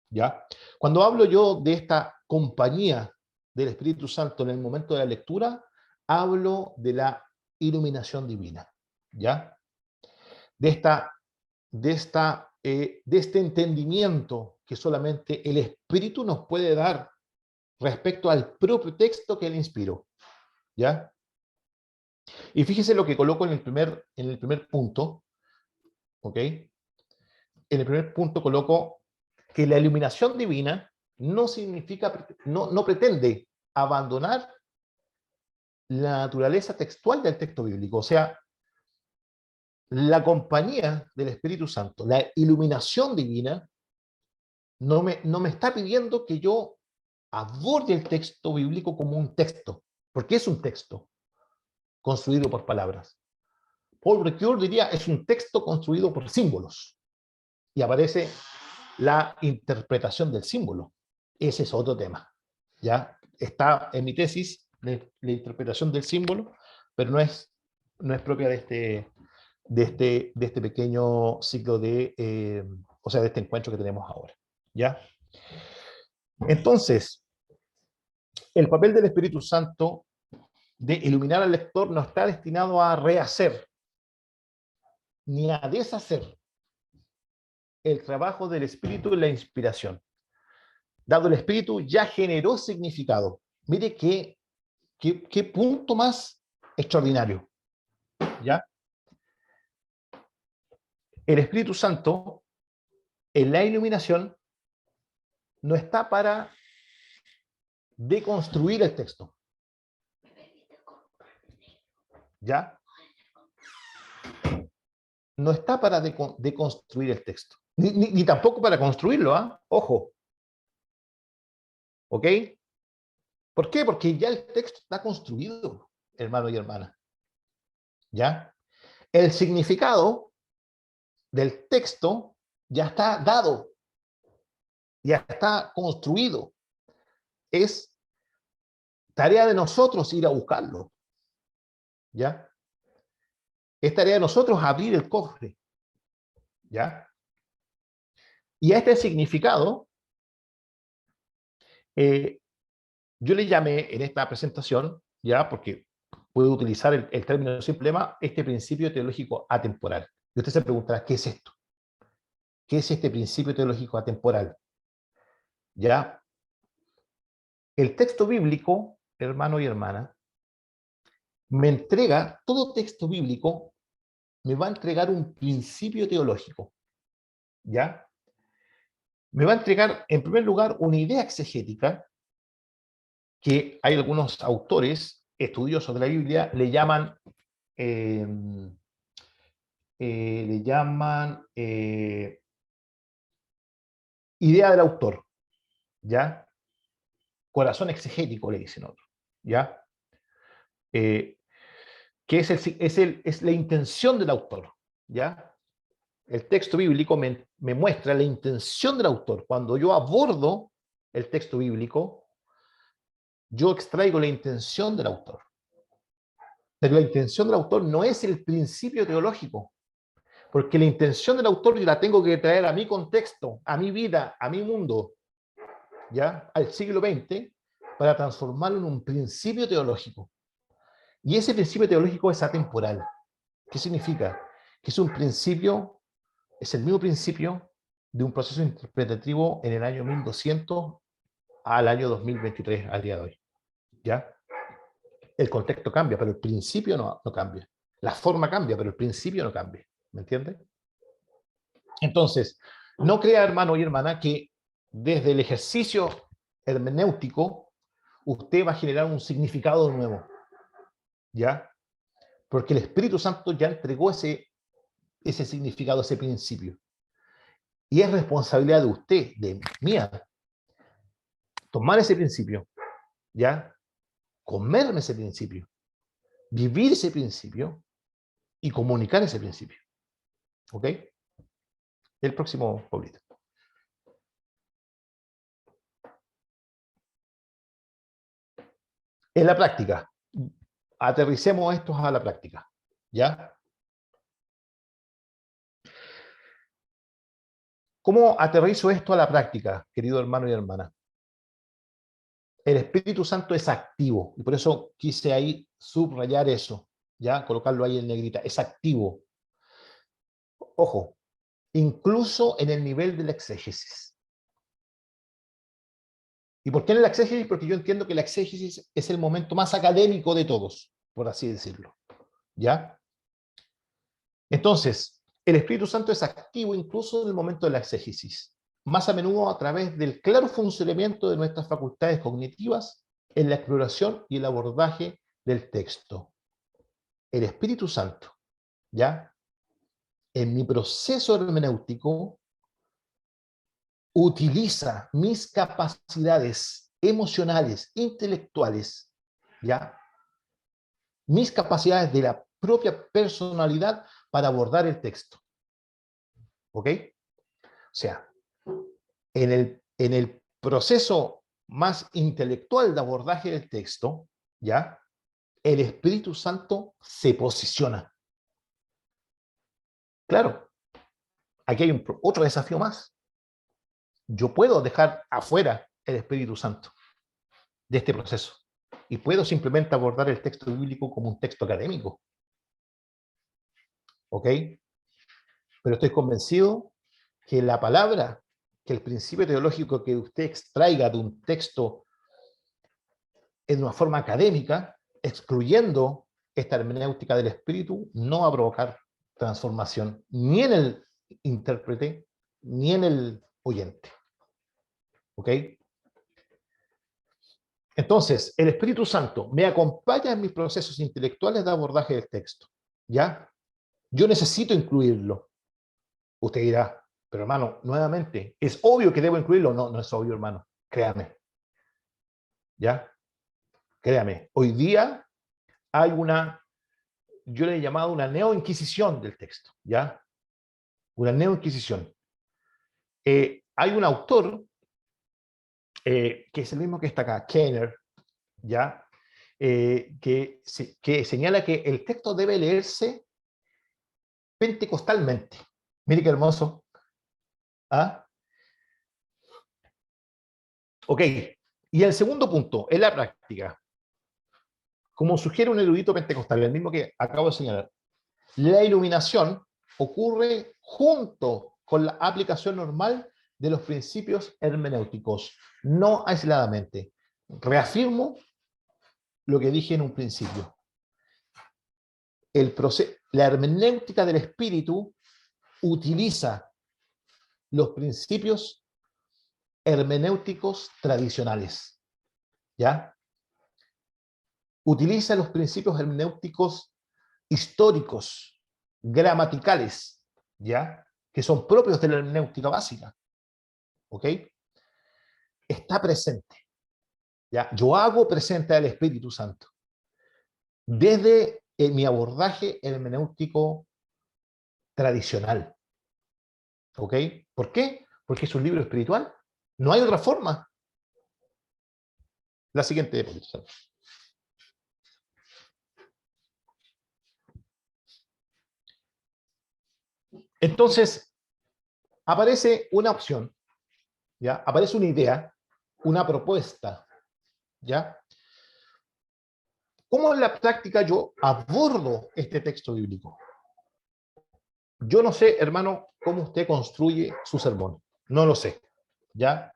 ¿Ya? Cuando hablo yo de esta compañía del Espíritu Santo en el momento de la lectura, hablo de la iluminación divina, ¿ya? De este entendimiento que solamente el Espíritu nos puede dar respecto al propio texto que él inspiró, ¿ya? Y fíjese lo que coloco en el primer punto, ¿ok? En el primer punto coloco que la iluminación divina no significa, no pretende abandonar la naturaleza textual del texto bíblico. O sea, la compañía del Espíritu Santo, la iluminación divina, no me está pidiendo que yo aborde el texto bíblico como un texto, porque es un texto construido por palabras. Paul Ricoeur diría, es un texto construido por símbolos. Y aparece la interpretación del símbolo. Ese es otro tema. ¿Ya? Está en mi tesis la interpretación del símbolo, pero no es propia de este pequeño ciclo de este encuentro que tenemos ahora. ¿Ya? Entonces, el papel del Espíritu Santo de iluminar al lector no está destinado a rehacer ni a deshacer el trabajo del Espíritu en la inspiración. Dado el Espíritu ya generó significado. Mire qué punto más extraordinario. ¿Ya? El Espíritu Santo en la iluminación no está para deconstruir el texto. ¿Ya? No está para deconstruir el texto. Ni tampoco para construirlo, ¿ah? Ojo. ¿Ok? ¿Por qué? Porque ya el texto está construido, hermano y hermana. ¿Ya? El significado del texto ya está dado, ya está construido. Es tarea de nosotros ir a buscarlo. ¿Ya? Es tarea de nosotros abrir el cofre. ¿Ya? Y a este significado, yo le llamé en esta presentación, ya, porque puedo utilizar el término simple más, este principio teológico atemporal. Y usted se preguntará, ¿qué es esto? ¿Qué es este principio teológico atemporal? ¿Ya? El texto bíblico, hermano y hermana, me entrega, todo texto bíblico me va a entregar un principio teológico. ¿Ya? Me va a entregar, en primer lugar, una idea exegética que hay algunos autores estudiosos de la Biblia le llaman idea del autor, ¿ya? Corazón exegético, le dicen otros, ¿ya? Que es la intención del autor, ¿ya? El texto bíblico me muestra la intención del autor. Cuando yo abordo el texto bíblico, yo extraigo la intención del autor. Pero la intención del autor no es el principio teológico, porque la intención del autor yo la tengo que traer a mi contexto, a mi vida, a mi mundo, ¿ya? Al siglo XX, para transformarlo en un principio teológico. Y ese principio teológico es atemporal. ¿Qué significa? Que es un principio, es el mismo principio de un proceso interpretativo en el año 1200 al año 2023, al día de hoy. ¿Ya? El contexto cambia, pero el principio no cambia. La forma cambia, pero el principio no cambia. ¿Me entiende? Entonces, no crea, hermano y hermana, que desde el ejercicio hermenéutico usted va a generar un significado nuevo. ¿Ya? Porque el Espíritu Santo ya entregó ese significado, ese principio. Y es responsabilidad de usted, de mía, tomar ese principio, ¿ya? Comerme ese principio, vivir ese principio y comunicar ese principio. ¿Ok? El próximo, Paulito. En la práctica, aterricemos estos a la práctica, ¿ya? ¿Cómo aterrizo esto a la práctica, querido hermano y hermana? El Espíritu Santo es activo, y por eso quise ahí subrayar eso, ¿ya? Colocarlo ahí en negrita, es activo. Ojo, incluso en el nivel de la exégesis. ¿Y por qué en la exégesis? Porque yo entiendo que la exégesis es el momento más académico de todos, por así decirlo, ¿ya? Entonces, el Espíritu Santo es activo incluso en el momento de la exégesis, más a menudo a través del claro funcionamiento de nuestras facultades cognitivas en la exploración y el abordaje del texto. El Espíritu Santo, ¿ya? En mi proceso hermenéutico, utiliza mis capacidades emocionales, intelectuales, ¿ya? Mis capacidades de la propia personalidad para abordar el texto. ¿Ok? O sea, en el proceso más intelectual de abordaje del texto, ¿ya? El Espíritu Santo se posiciona. Claro, aquí hay otro desafío más. Yo puedo dejar afuera el Espíritu Santo de este proceso y puedo simplemente abordar el texto bíblico como un texto académico. ¿Ok? Pero estoy convencido que la palabra, que el principio teológico que usted extraiga de un texto en una forma académica, excluyendo esta hermenéutica del espíritu, no va a provocar transformación ni en el intérprete ni en el oyente. ¿Ok? Entonces, el Espíritu Santo me acompaña en mis procesos intelectuales de abordaje del texto. ¿Ya? Yo necesito incluirlo. Usted dirá, pero hermano, nuevamente, ¿es obvio que debo incluirlo? No, no es obvio, hermano. Créame. ¿Ya? Créame. Hoy día hay yo le he llamado una neoinquisición del texto. ¿Ya? Una neoinquisición. Hay un autor que es el mismo que está acá, Kenner, ¿ya? Que señala que el texto debe leerse pentecostalmente. Mire qué hermoso. ¿Ah? Ok. Y el segundo punto, en la práctica. Como sugiere un erudito pentecostal, el mismo que acabo de señalar, la iluminación ocurre junto con la aplicación normal de los principios hermenéuticos, no aisladamente. Reafirmo lo que dije en un principio. La hermenéutica del espíritu utiliza los principios hermenéuticos tradicionales, ¿ya? Utiliza los principios hermenéuticos históricos, gramaticales, ¿ya? Que son propios de la hermenéutica básica, ¿ok? Está presente, ¿ya? Yo hago presente al Espíritu Santo desde mi abordaje hermenéutico tradicional, ¿ok? ¿Por qué? Porque es un libro espiritual. No hay otra forma. La siguiente. Entonces, aparece una opción, ¿ya? Aparece una idea, una propuesta, ¿ya? ¿Cómo en la práctica yo abordo este texto bíblico? Yo no sé, hermano, cómo usted construye su sermón. No lo sé, ¿ya?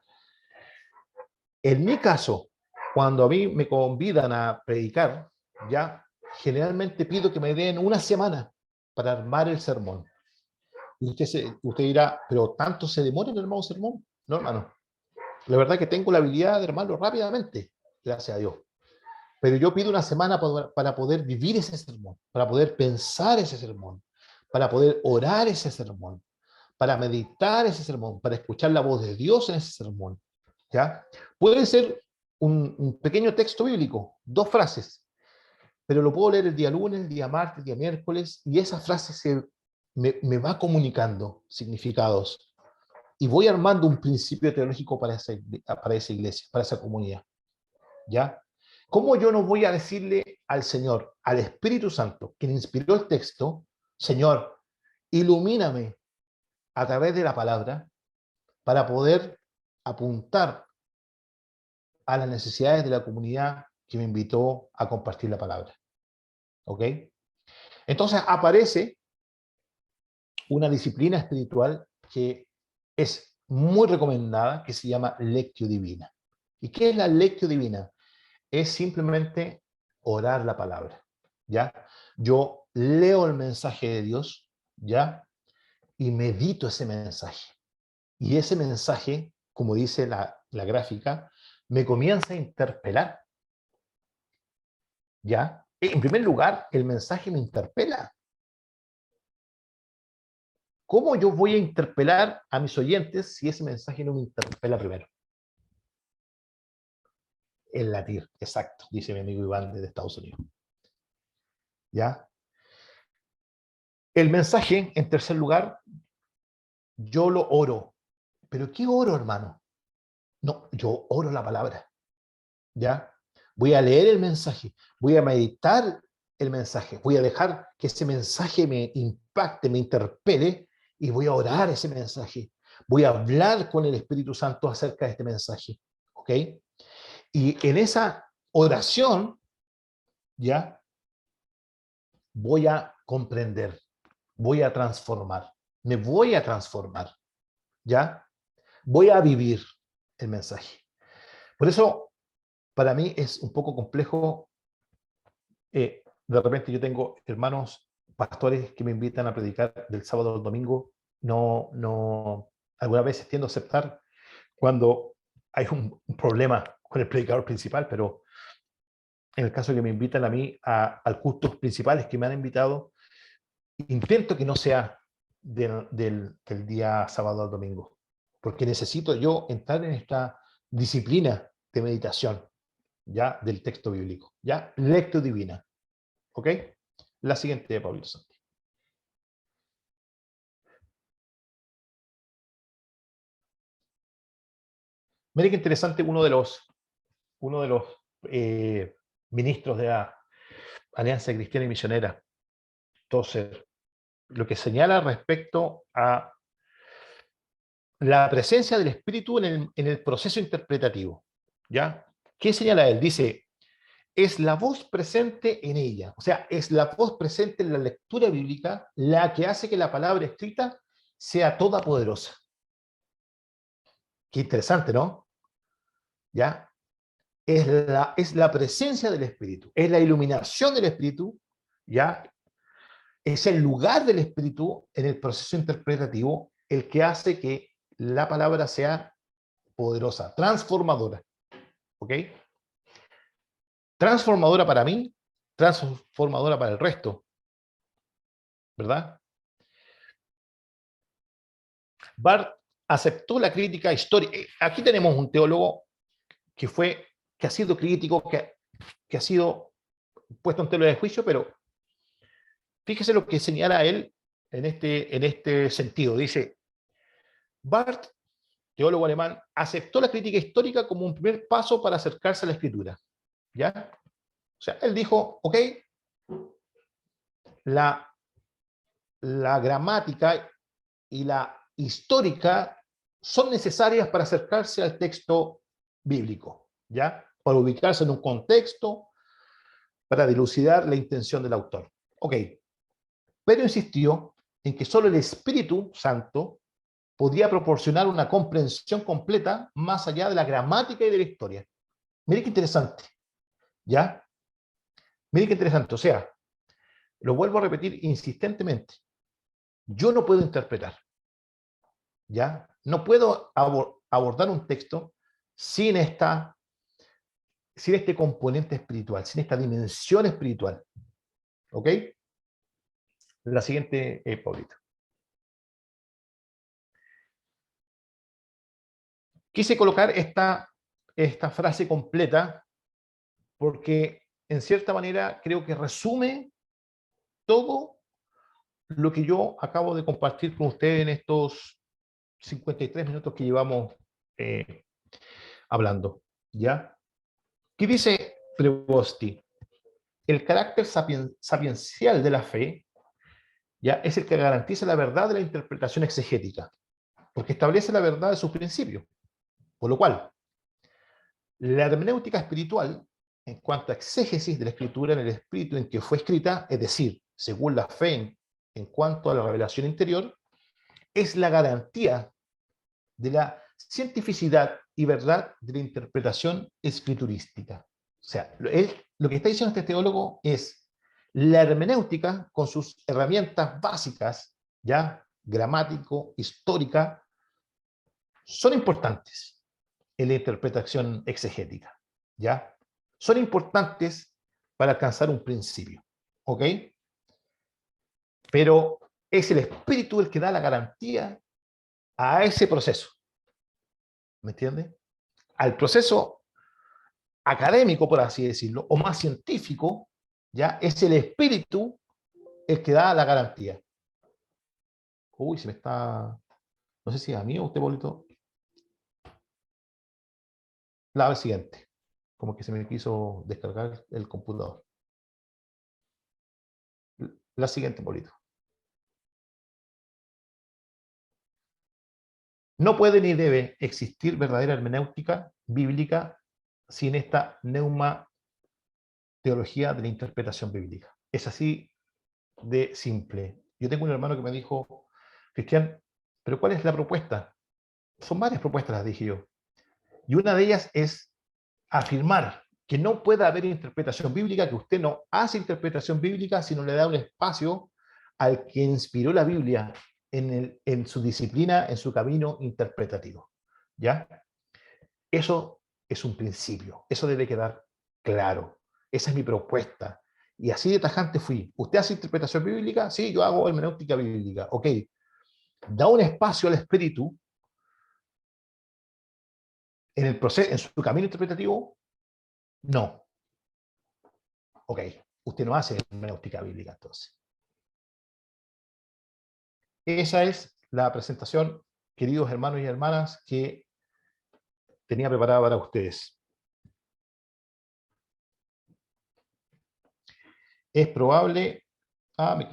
En mi caso, cuando a mí me convidan a predicar, ¿ya? Generalmente pido que me den una semana para armar el sermón. Y usted dirá, pero ¿tanto se demora en armar un sermón? No, hermano. La verdad que tengo la habilidad de armarlo rápidamente, gracias a Dios. Pero yo pido una semana para poder vivir ese sermón, para poder pensar ese sermón, para poder orar ese sermón, para meditar ese sermón, para escuchar la voz de Dios en ese sermón. ¿Ya? Puede ser un pequeño texto bíblico, 2 frases, pero lo puedo leer el día lunes, el día martes, el día miércoles, y esa frase me va comunicando significados. Y voy armando un principio teológico para esa iglesia, para esa comunidad. ¿Ya? ¿Cómo yo no voy a decirle al Señor, al Espíritu Santo, quien inspiró el texto, Señor, ilumíname a través de la palabra para poder apuntar a las necesidades de la comunidad que me invitó a compartir la palabra? ¿Ok? Entonces aparece una disciplina espiritual que es muy recomendada, que se llama Lectio Divina. ¿Y qué es la Lectio Divina? Es simplemente orar la palabra, ¿ya? Yo leo el mensaje de Dios, ¿ya? Y medito ese mensaje. Y ese mensaje, como dice la gráfica, me comienza a interpelar, ¿ya? En primer lugar, el mensaje me interpela. ¿Cómo yo voy a interpelar a mis oyentes si ese mensaje no me interpela primero? El latir, exacto, dice mi amigo Iván desde Estados Unidos. ¿Ya? El mensaje, en tercer lugar, yo lo oro. ¿Pero qué oro, hermano? No, yo oro la palabra. ¿Ya? Voy a leer el mensaje, voy a meditar el mensaje, voy a dejar que ese mensaje me impacte, me interpele, y voy a orar ese mensaje. Voy a hablar con el Espíritu Santo acerca de este mensaje. ¿Ok? Y en esa oración, ¿ya? Voy a comprender, voy a transformar, me voy a transformar, ¿ya? Voy a vivir el mensaje. Por eso, para mí es un poco complejo. De repente yo tengo hermanos pastores que me invitan a predicar del sábado al domingo. Algunas veces tiendo a aceptar cuando hay un problema con el predicador principal, pero en el caso que me invitan a mí al cultos principales que me han invitado, intento que no sea del día sábado al domingo, porque necesito yo entrar en esta disciplina de meditación, ya, del texto bíblico, ya, lectio divina. ¿Ok? La siguiente de Pablo Santi. Mire qué interesante, uno de los ministros de la Alianza Cristiana y Misionera, Tozer, lo que señala respecto a la presencia del Espíritu en el proceso interpretativo. ¿Ya? ¿Qué señala él? Dice, es la voz presente en ella, o sea, es la voz presente en la lectura bíblica la que hace que la palabra escrita sea toda poderosa. Qué interesante, ¿no? ¿Ya? Es la presencia del Espíritu, es la iluminación del Espíritu, ¿ya? Es el lugar del Espíritu en el proceso interpretativo el que hace que la palabra sea poderosa, transformadora. ¿Ok? Transformadora para mí, transformadora para el resto. ¿Verdad? Barth aceptó la crítica histórica. Aquí tenemos un teólogo que ha sido crítico, que ha sido puesto en tela de juicio, pero fíjese lo que señala él en este sentido. Dice, Barth, teólogo alemán, aceptó la crítica histórica como un primer paso para acercarse a la escritura. ¿Ya? O sea, él dijo, ok, la gramática y la histórica son necesarias para acercarse al texto bíblico, ¿ya? Para ubicarse en un contexto, para dilucidar la intención del autor. Ok, pero insistió en que solo el Espíritu Santo podía proporcionar una comprensión completa más allá de la gramática y de la historia. Mire qué interesante, ¿ya? Mire qué interesante, o sea, lo vuelvo a repetir insistentemente. Yo no puedo interpretar, ¿ya? No puedo abordar un texto sin este componente espiritual, sin esta dimensión espiritual. ¿Ok? La siguiente, Paulita. Quise colocar esta frase completa porque en cierta manera creo que resume todo lo que yo acabo de compartir con ustedes en estos 53 minutos que llevamos hablando. ¿Ya? ¿Qué dice Prevosti? El carácter sapiencial de la fe, ya, es el que garantiza la verdad de la interpretación exegética, porque establece la verdad de sus principios. Por lo cual, la hermenéutica espiritual, en cuanto a exégesis de la escritura en el espíritu en que fue escrita, es decir, según la fe en cuanto a la revelación interior, es la garantía de la cientificidad y verdad de la interpretación escriturística. O sea, lo que está diciendo este teólogo es la hermenéutica con sus herramientas básicas, ya gramático, histórica, son importantes en la interpretación exegética, ¿ya? Son importantes para alcanzar un principio, ¿ok? Pero es el espíritu el que da la garantía a ese proceso, ¿me entiende? Al proceso académico, por así decirlo, o más científico, ¿ya? Es el espíritu el que da la garantía. Uy, se me está... No sé si es a mí o a usted, Paulito. La siguiente. Como que se me quiso descargar el computador. La siguiente, Paulito. No puede ni debe existir verdadera hermenéutica bíblica sin esta neumateología de la interpretación bíblica. Es así de simple. Yo tengo un hermano que me dijo, Cristian, ¿pero cuál es la propuesta? Son varias propuestas, las dije yo. Y una de ellas es afirmar que no puede haber interpretación bíblica, que usted no hace interpretación bíblica si no le da un espacio al que inspiró la Biblia en su disciplina, en su camino interpretativo. ¿Ya? Eso es un principio, eso debe quedar claro. Esa es mi propuesta. Y así de tajante fui. ¿Usted hace interpretación bíblica? Sí, yo hago hermenéutica bíblica. Ok. Da un espacio al espíritu en el proceso, en su camino interpretativo. No. Ok. Usted no hace hermenéutica bíblica entonces. Esa es la presentación, queridos hermanos y hermanas, que tenía preparada para ustedes. Es probable... Ah, me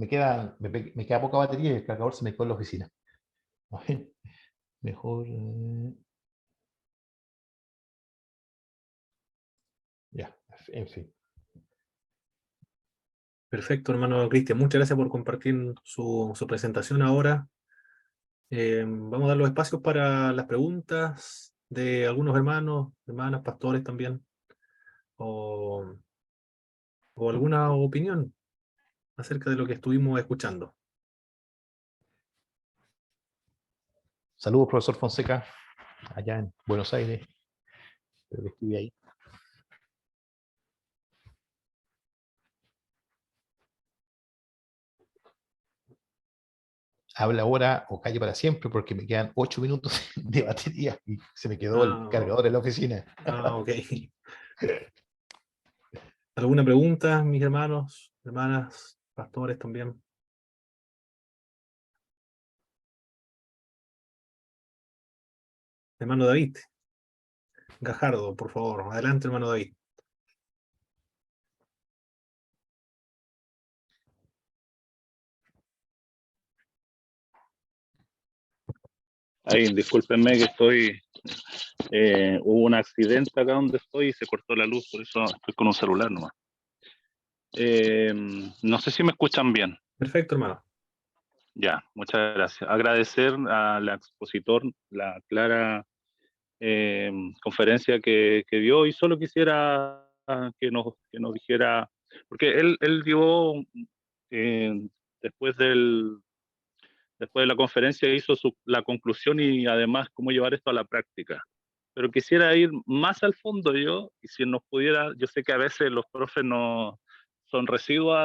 queda poca batería y el cargador se me quedó en la oficina. Mejor... ya, en fin. Perfecto, hermano Cristian. Muchas gracias por compartir su presentación ahora. Vamos a dar los espacios para las preguntas de algunos hermanos, hermanas, pastores también, o alguna opinión acerca de lo que estuvimos escuchando. Saludos, profesor Fonseca, allá en Buenos Aires. Creo que estuve ahí. Habla ahora o calle para siempre porque me quedan 8 minutos de batería y se me quedó el cargador en la oficina. Ok. ¿Alguna pregunta, mis hermanos, hermanas, pastores también? Hermano David Gajardo, por favor. Adelante, hermano David. Ahí, discúlpenme que hubo un accidente acá donde estoy y se cortó la luz, por eso estoy con un celular nomás. No sé si me escuchan bien. Perfecto, hermano. Ya, muchas gracias. Agradecer al expositor la clara conferencia que dio, y solo quisiera que nos dijera, porque él dio, después de la conferencia hizo la conclusión y además cómo llevar esto a la práctica. Pero quisiera ir más al fondo yo, y si nos pudiera, yo sé que a veces los profes no son residuos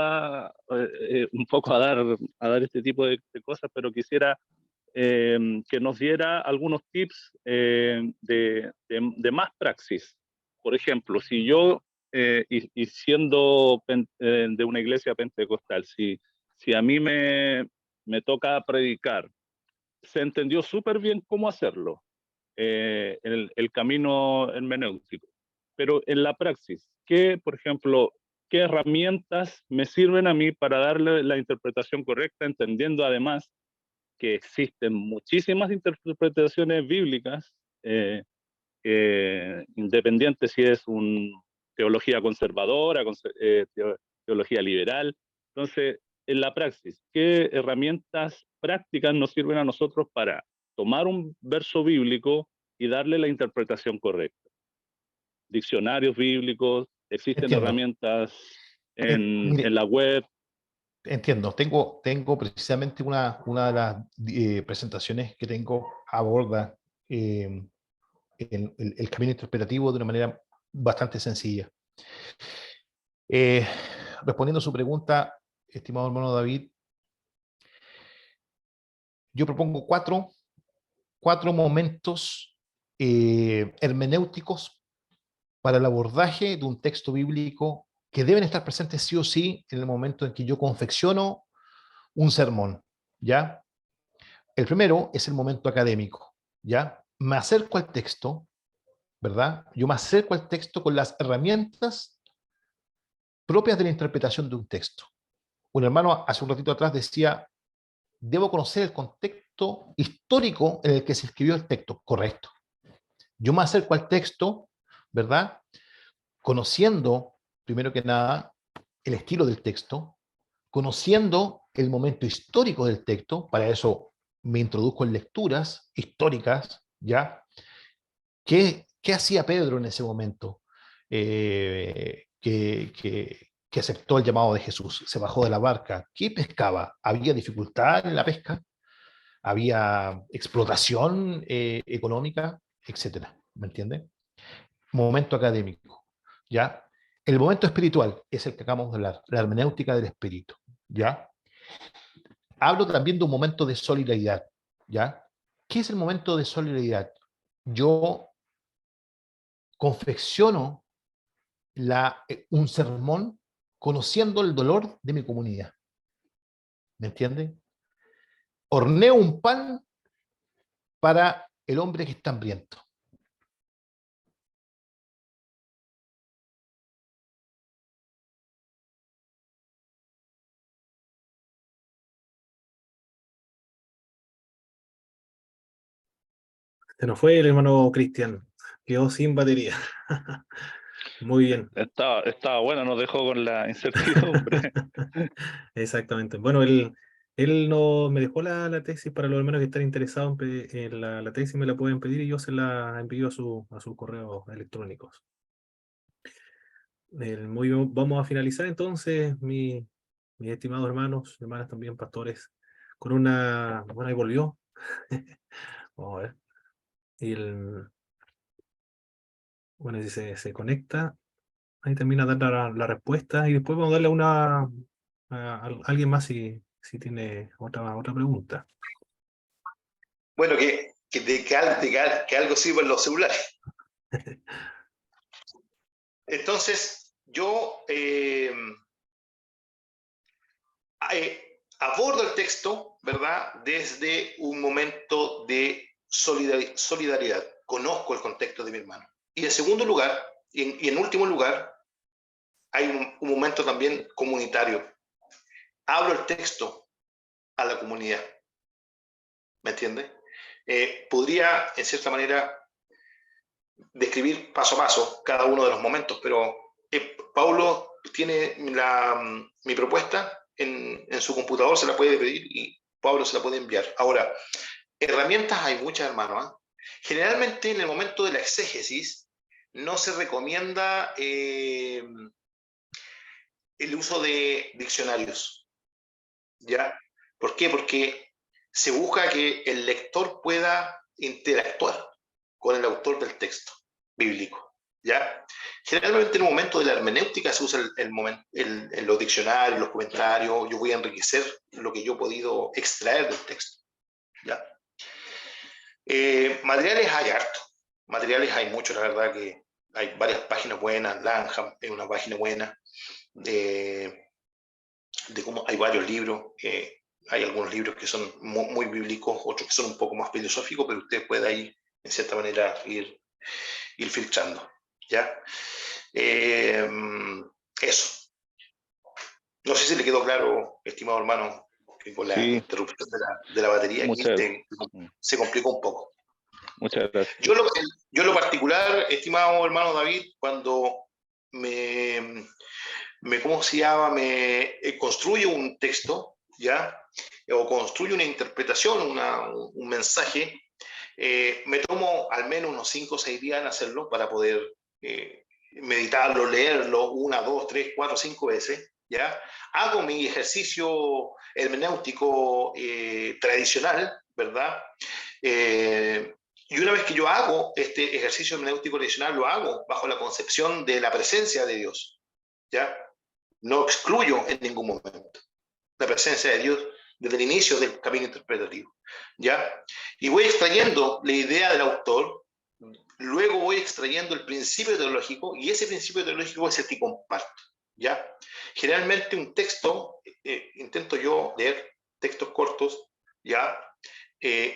un poco a dar este tipo de cosas, pero quisiera que nos diera algunos tips de más praxis. Por ejemplo, si yo, y siendo de una iglesia pentecostal, si a mí me toca predicar, se entendió súper bien cómo hacerlo, el camino hermenéutico. Pero en la praxis, por ejemplo, qué herramientas me sirven a mí para darle la interpretación correcta, entendiendo además que existen muchísimas interpretaciones bíblicas, independiente si es una teología conservadora, teología liberal. Entonces, en la praxis, ¿qué herramientas prácticas nos sirven a nosotros para tomar un verso bíblico y darle la interpretación correcta? Diccionarios bíblicos, existen Entiendo. herramientas Mire, en la web. entiendo. Tengo precisamente una de las presentaciones que tengo aborda el camino interpretativo de una manera bastante sencilla. Respondiendo a su pregunta, estimado hermano David, yo propongo cuatro momentos hermenéuticos para el abordaje de un texto bíblico que deben estar presentes sí o sí en el momento en que yo confecciono un sermón, ¿ya? El primero es el momento académico, ¿ya? Me acerco al texto, ¿verdad? Yo me acerco al texto con las herramientas propias de la interpretación de un texto. Un hermano hace un ratito atrás decía, debo conocer el contexto histórico en el que se escribió el texto. Correcto. Yo me acerco al texto, ¿verdad? Conociendo, primero que nada, el estilo del texto, conociendo el momento histórico del texto, para eso me introduzco en lecturas históricas, ¿ya? ¿Qué hacía Pedro en ese momento que aceptó el llamado de Jesús? Se bajó de la barca. ¿Qué pescaba? ¿Había dificultad en la pesca? ¿Había explotación económica? Etcétera. ¿Me entiende? Momento académico, ¿ya? El momento espiritual es el que acabamos de hablar, la hermenéutica del espíritu, ¿ya? Hablo también de un momento de solidaridad, ¿ya? ¿Qué es el momento de solidaridad? Yo confecciono un sermón conociendo el dolor de mi comunidad, ¿me entiende? Horneo un pan para el hombre que está hambriento. Se nos fue el hermano Cristian, quedó sin batería. Muy bien. Estaba bueno, nos dejó con la incertidumbre. Exactamente. Bueno, él no me dejó la tesis para los hermanos que están interesados en la tesis, me la pueden pedir y yo se la envío a sus correos electrónicos. Muy bien, vamos a finalizar entonces, mis estimados hermanos, hermanas también, pastores, con una... Bueno, ahí volvió. Vamos a ver. Bueno, si se conecta, ahí termina de dar la respuesta y después vamos a darle a alguien más si tiene otra pregunta. Bueno, que algo sirva en los celulares. Entonces, yo abordo el texto, ¿verdad? Desde un momento de solidaridad. Conozco el contexto de mi hermano. Y en segundo lugar, y en último lugar, hay un momento también comunitario. Hablo el texto a la comunidad. ¿Me entiende? Podría, en cierta manera, describir paso a paso cada uno de los momentos, pero Paulo tiene mi propuesta en su computador, se la puede pedir y Pablo se la puede enviar. Ahora, herramientas hay muchas, hermano, ¿eh? Generalmente en el momento de la exégesis no se recomienda el uso de diccionarios, ¿ya? ¿Por qué? Porque se busca que el lector pueda interactuar con el autor del texto bíblico, ¿ya? Generalmente en el momento de la hermenéutica se usa en los diccionarios, los comentarios. Yo voy a enriquecer lo que yo he podido extraer del texto, ¿ya? Materiales hay harto, materiales hay muchos, la verdad que hay varias páginas buenas, Lanham es una página buena, de cómo hay varios libros, hay algunos libros que son muy bíblicos, otros que son un poco más filosóficos, pero usted puede ahí, en cierta manera, ir filtrando, ¿ya? Eso. No sé si le quedó claro, estimado hermano, que con la Sí, interrupción de la batería aquí muchas, se complicó un poco. muchas gracias. Yo en lo particular, estimado hermano David, cuando ¿cómo se llama? Construyo un texto, ¿ya? O construyo una interpretación, un mensaje, me tomo al menos unos 5 o 6 días en hacerlo para poder meditarlo, leerlo 1, 2, 3, 4, 5 veces, ¿ya? Hago mi ejercicio hermenéutico tradicional, ¿verdad? Y una vez que yo hago este ejercicio hermenéutico tradicional, lo hago bajo la concepción de la presencia de Dios, ¿ya? No excluyo en ningún momento la presencia de Dios desde el inicio del camino interpretativo, ¿ya? Y voy extrayendo la idea del autor, luego voy extrayendo el principio teológico, y ese principio teológico es el que comparto, ¿ya? Generalmente un texto, intento yo leer textos cortos, ¿ya?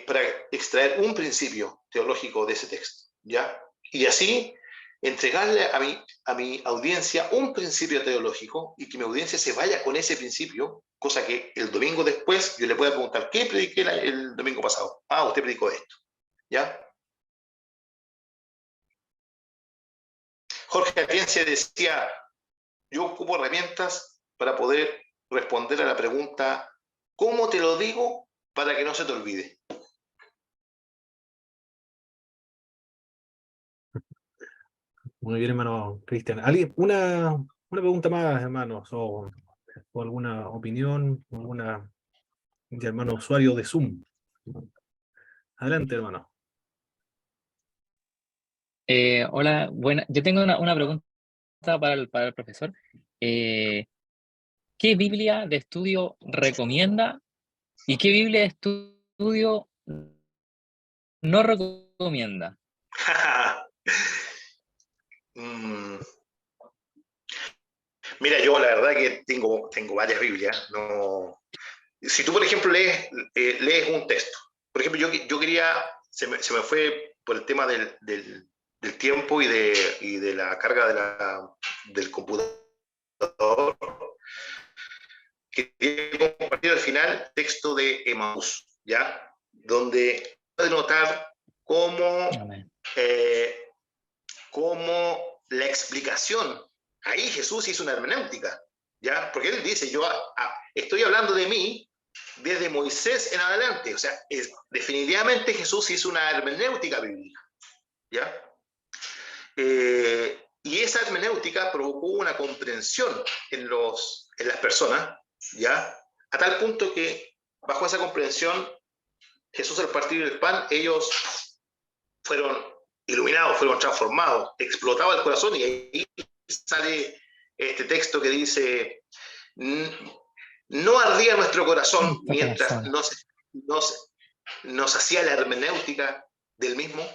Para extraer un principio teológico de ese texto, ¿ya? Y así entregarle a mi audiencia un principio teológico y que mi audiencia se vaya con ese principio, cosa que el domingo después yo le pueda preguntar, ¿qué prediqué el domingo pasado? Ah, usted predicó esto, ¿ya? Jorge Atienza decía, yo ocupo herramientas para poder responder a la pregunta, ¿cómo te lo digo para que no se te olvide? Muy bien, hermano Cristian. ¿Alguien, una pregunta más, hermanos, o alguna opinión, alguna de hermano usuario de Zoom? Adelante, hermano. Hola, buena. Yo tengo una pregunta para el profesor. ¿Qué Biblia de estudio recomienda y qué Biblia de estudio no recomienda? Mira, yo la verdad que tengo varias Biblias. No. Si tú, por ejemplo, lees un texto, por ejemplo, yo quería, se me fue por el tema del tiempo y de la carga del computador, quería compartir al final texto de Emaús, ¿ya? Donde puede notar cómo la explicación, ahí Jesús hizo una hermenéutica, ¿ya? Porque él dice, yo estoy hablando de mí desde Moisés en adelante, o sea, definitivamente Jesús hizo una hermenéutica bíblica, ¿ya? Y esa hermenéutica provocó una comprensión en las personas, ¿ya? A tal punto que bajo esa comprensión, Jesús al partir el pan, ellos fueron iluminados, fueron transformados, explotaba el corazón, y ahí sale este texto que dice, no ardía nuestro corazón mientras nos hacía la hermenéutica del mismo,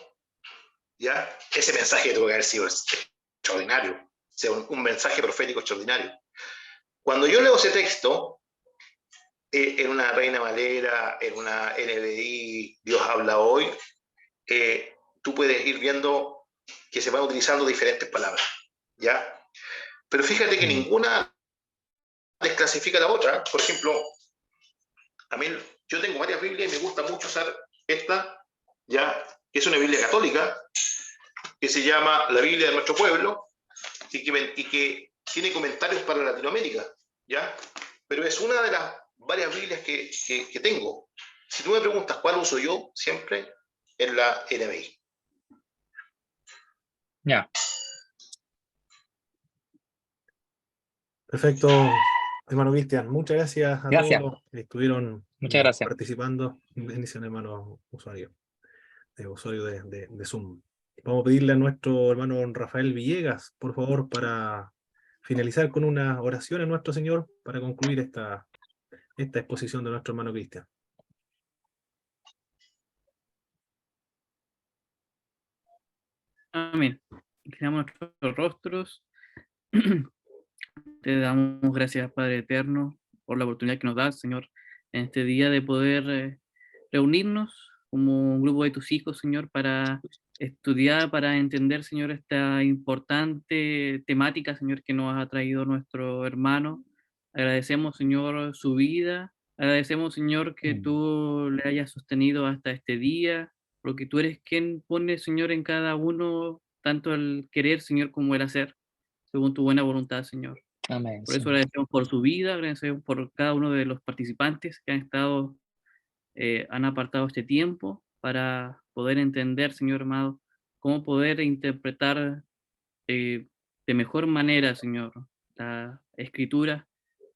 ¿ya? Ese mensaje tuvo que haber sido extraordinario, o sea, un mensaje profético extraordinario. Cuando yo leo ese texto, en una Reina Valera, en una NBI, Dios habla hoy, tú puedes ir viendo que se van utilizando diferentes palabras, ¿ya? Pero fíjate que ninguna desclasifica la otra. Por ejemplo, a mí, yo tengo varias Biblias y me gusta mucho usar esta, ¿ya? Que es una Biblia católica, que se llama La Biblia de Nuestro Pueblo, y que tiene comentarios para Latinoamérica, ¿ya? Pero es una de las varias Biblias que tengo. Si tú me preguntas cuál uso yo, siempre es la NBI. Ya. Perfecto, hermano Cristian. Muchas gracias a todos los que estuvieron participando. Bendición, hermano usuario de Zoom. Vamos a pedirle a nuestro hermano Rafael Villegas, por favor, para finalizar con una oración a nuestro Señor para concluir esta exposición de nuestro hermano Cristian. Amén. Inclinamos nuestros rostros. Te damos gracias, Padre Eterno, por la oportunidad que nos das, Señor, en este día de poder reunirnos como un grupo de tus hijos, Señor, para estudiar, para entender, Señor, esta importante temática, Señor, que nos ha traído nuestro hermano. Agradecemos, Señor, su vida. Agradecemos, Señor, que tú le hayas sostenido hasta este día, porque tú eres quien pone, Señor, en cada uno tanto el querer, Señor, como el hacer, según tu buena voluntad, Señor. Amén, Por eso Señor. agradecemos por su vida, agradecemos por cada uno de los participantes que han estado, han apartado este tiempo para poder entender, Señor amado, cómo poder interpretar de mejor manera, Señor, la Escritura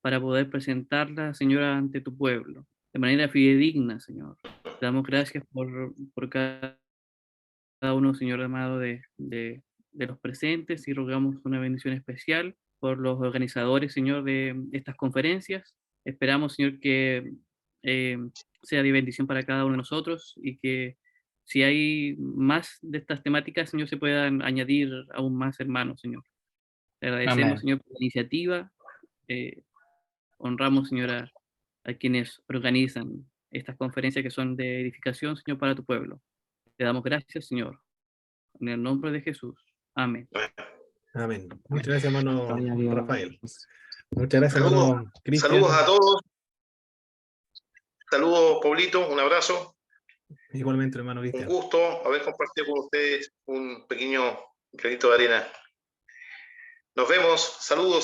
para poder presentarla, Señor, ante tu pueblo, de manera fidedigna, Señor. Te damos gracias por cada uno, Señor amado, de los presentes y rogamos una bendición especial por los organizadores, Señor, de estas conferencias. Esperamos, Señor, que sea de bendición para cada uno de nosotros y que si hay más de estas temáticas, Señor, se puedan añadir aún más hermanos, Señor. Te agradecemos, Amén. Señor, por la iniciativa. Honramos, Señor, a quienes organizan estas conferencias que son de edificación, Señor, para tu pueblo. Te damos gracias, Señor. En el nombre de Jesús. Amén. Amén. Muchas gracias, hermano Gloria a Dios. Rafael. Muchas gracias, Saludos, hermano Cristian. saludos a todos. Saludos, Pablito, un abrazo. Igualmente, hermano Un Cristian. gusto haber compartido con ustedes un pequeño granito de arena. Nos vemos, saludos.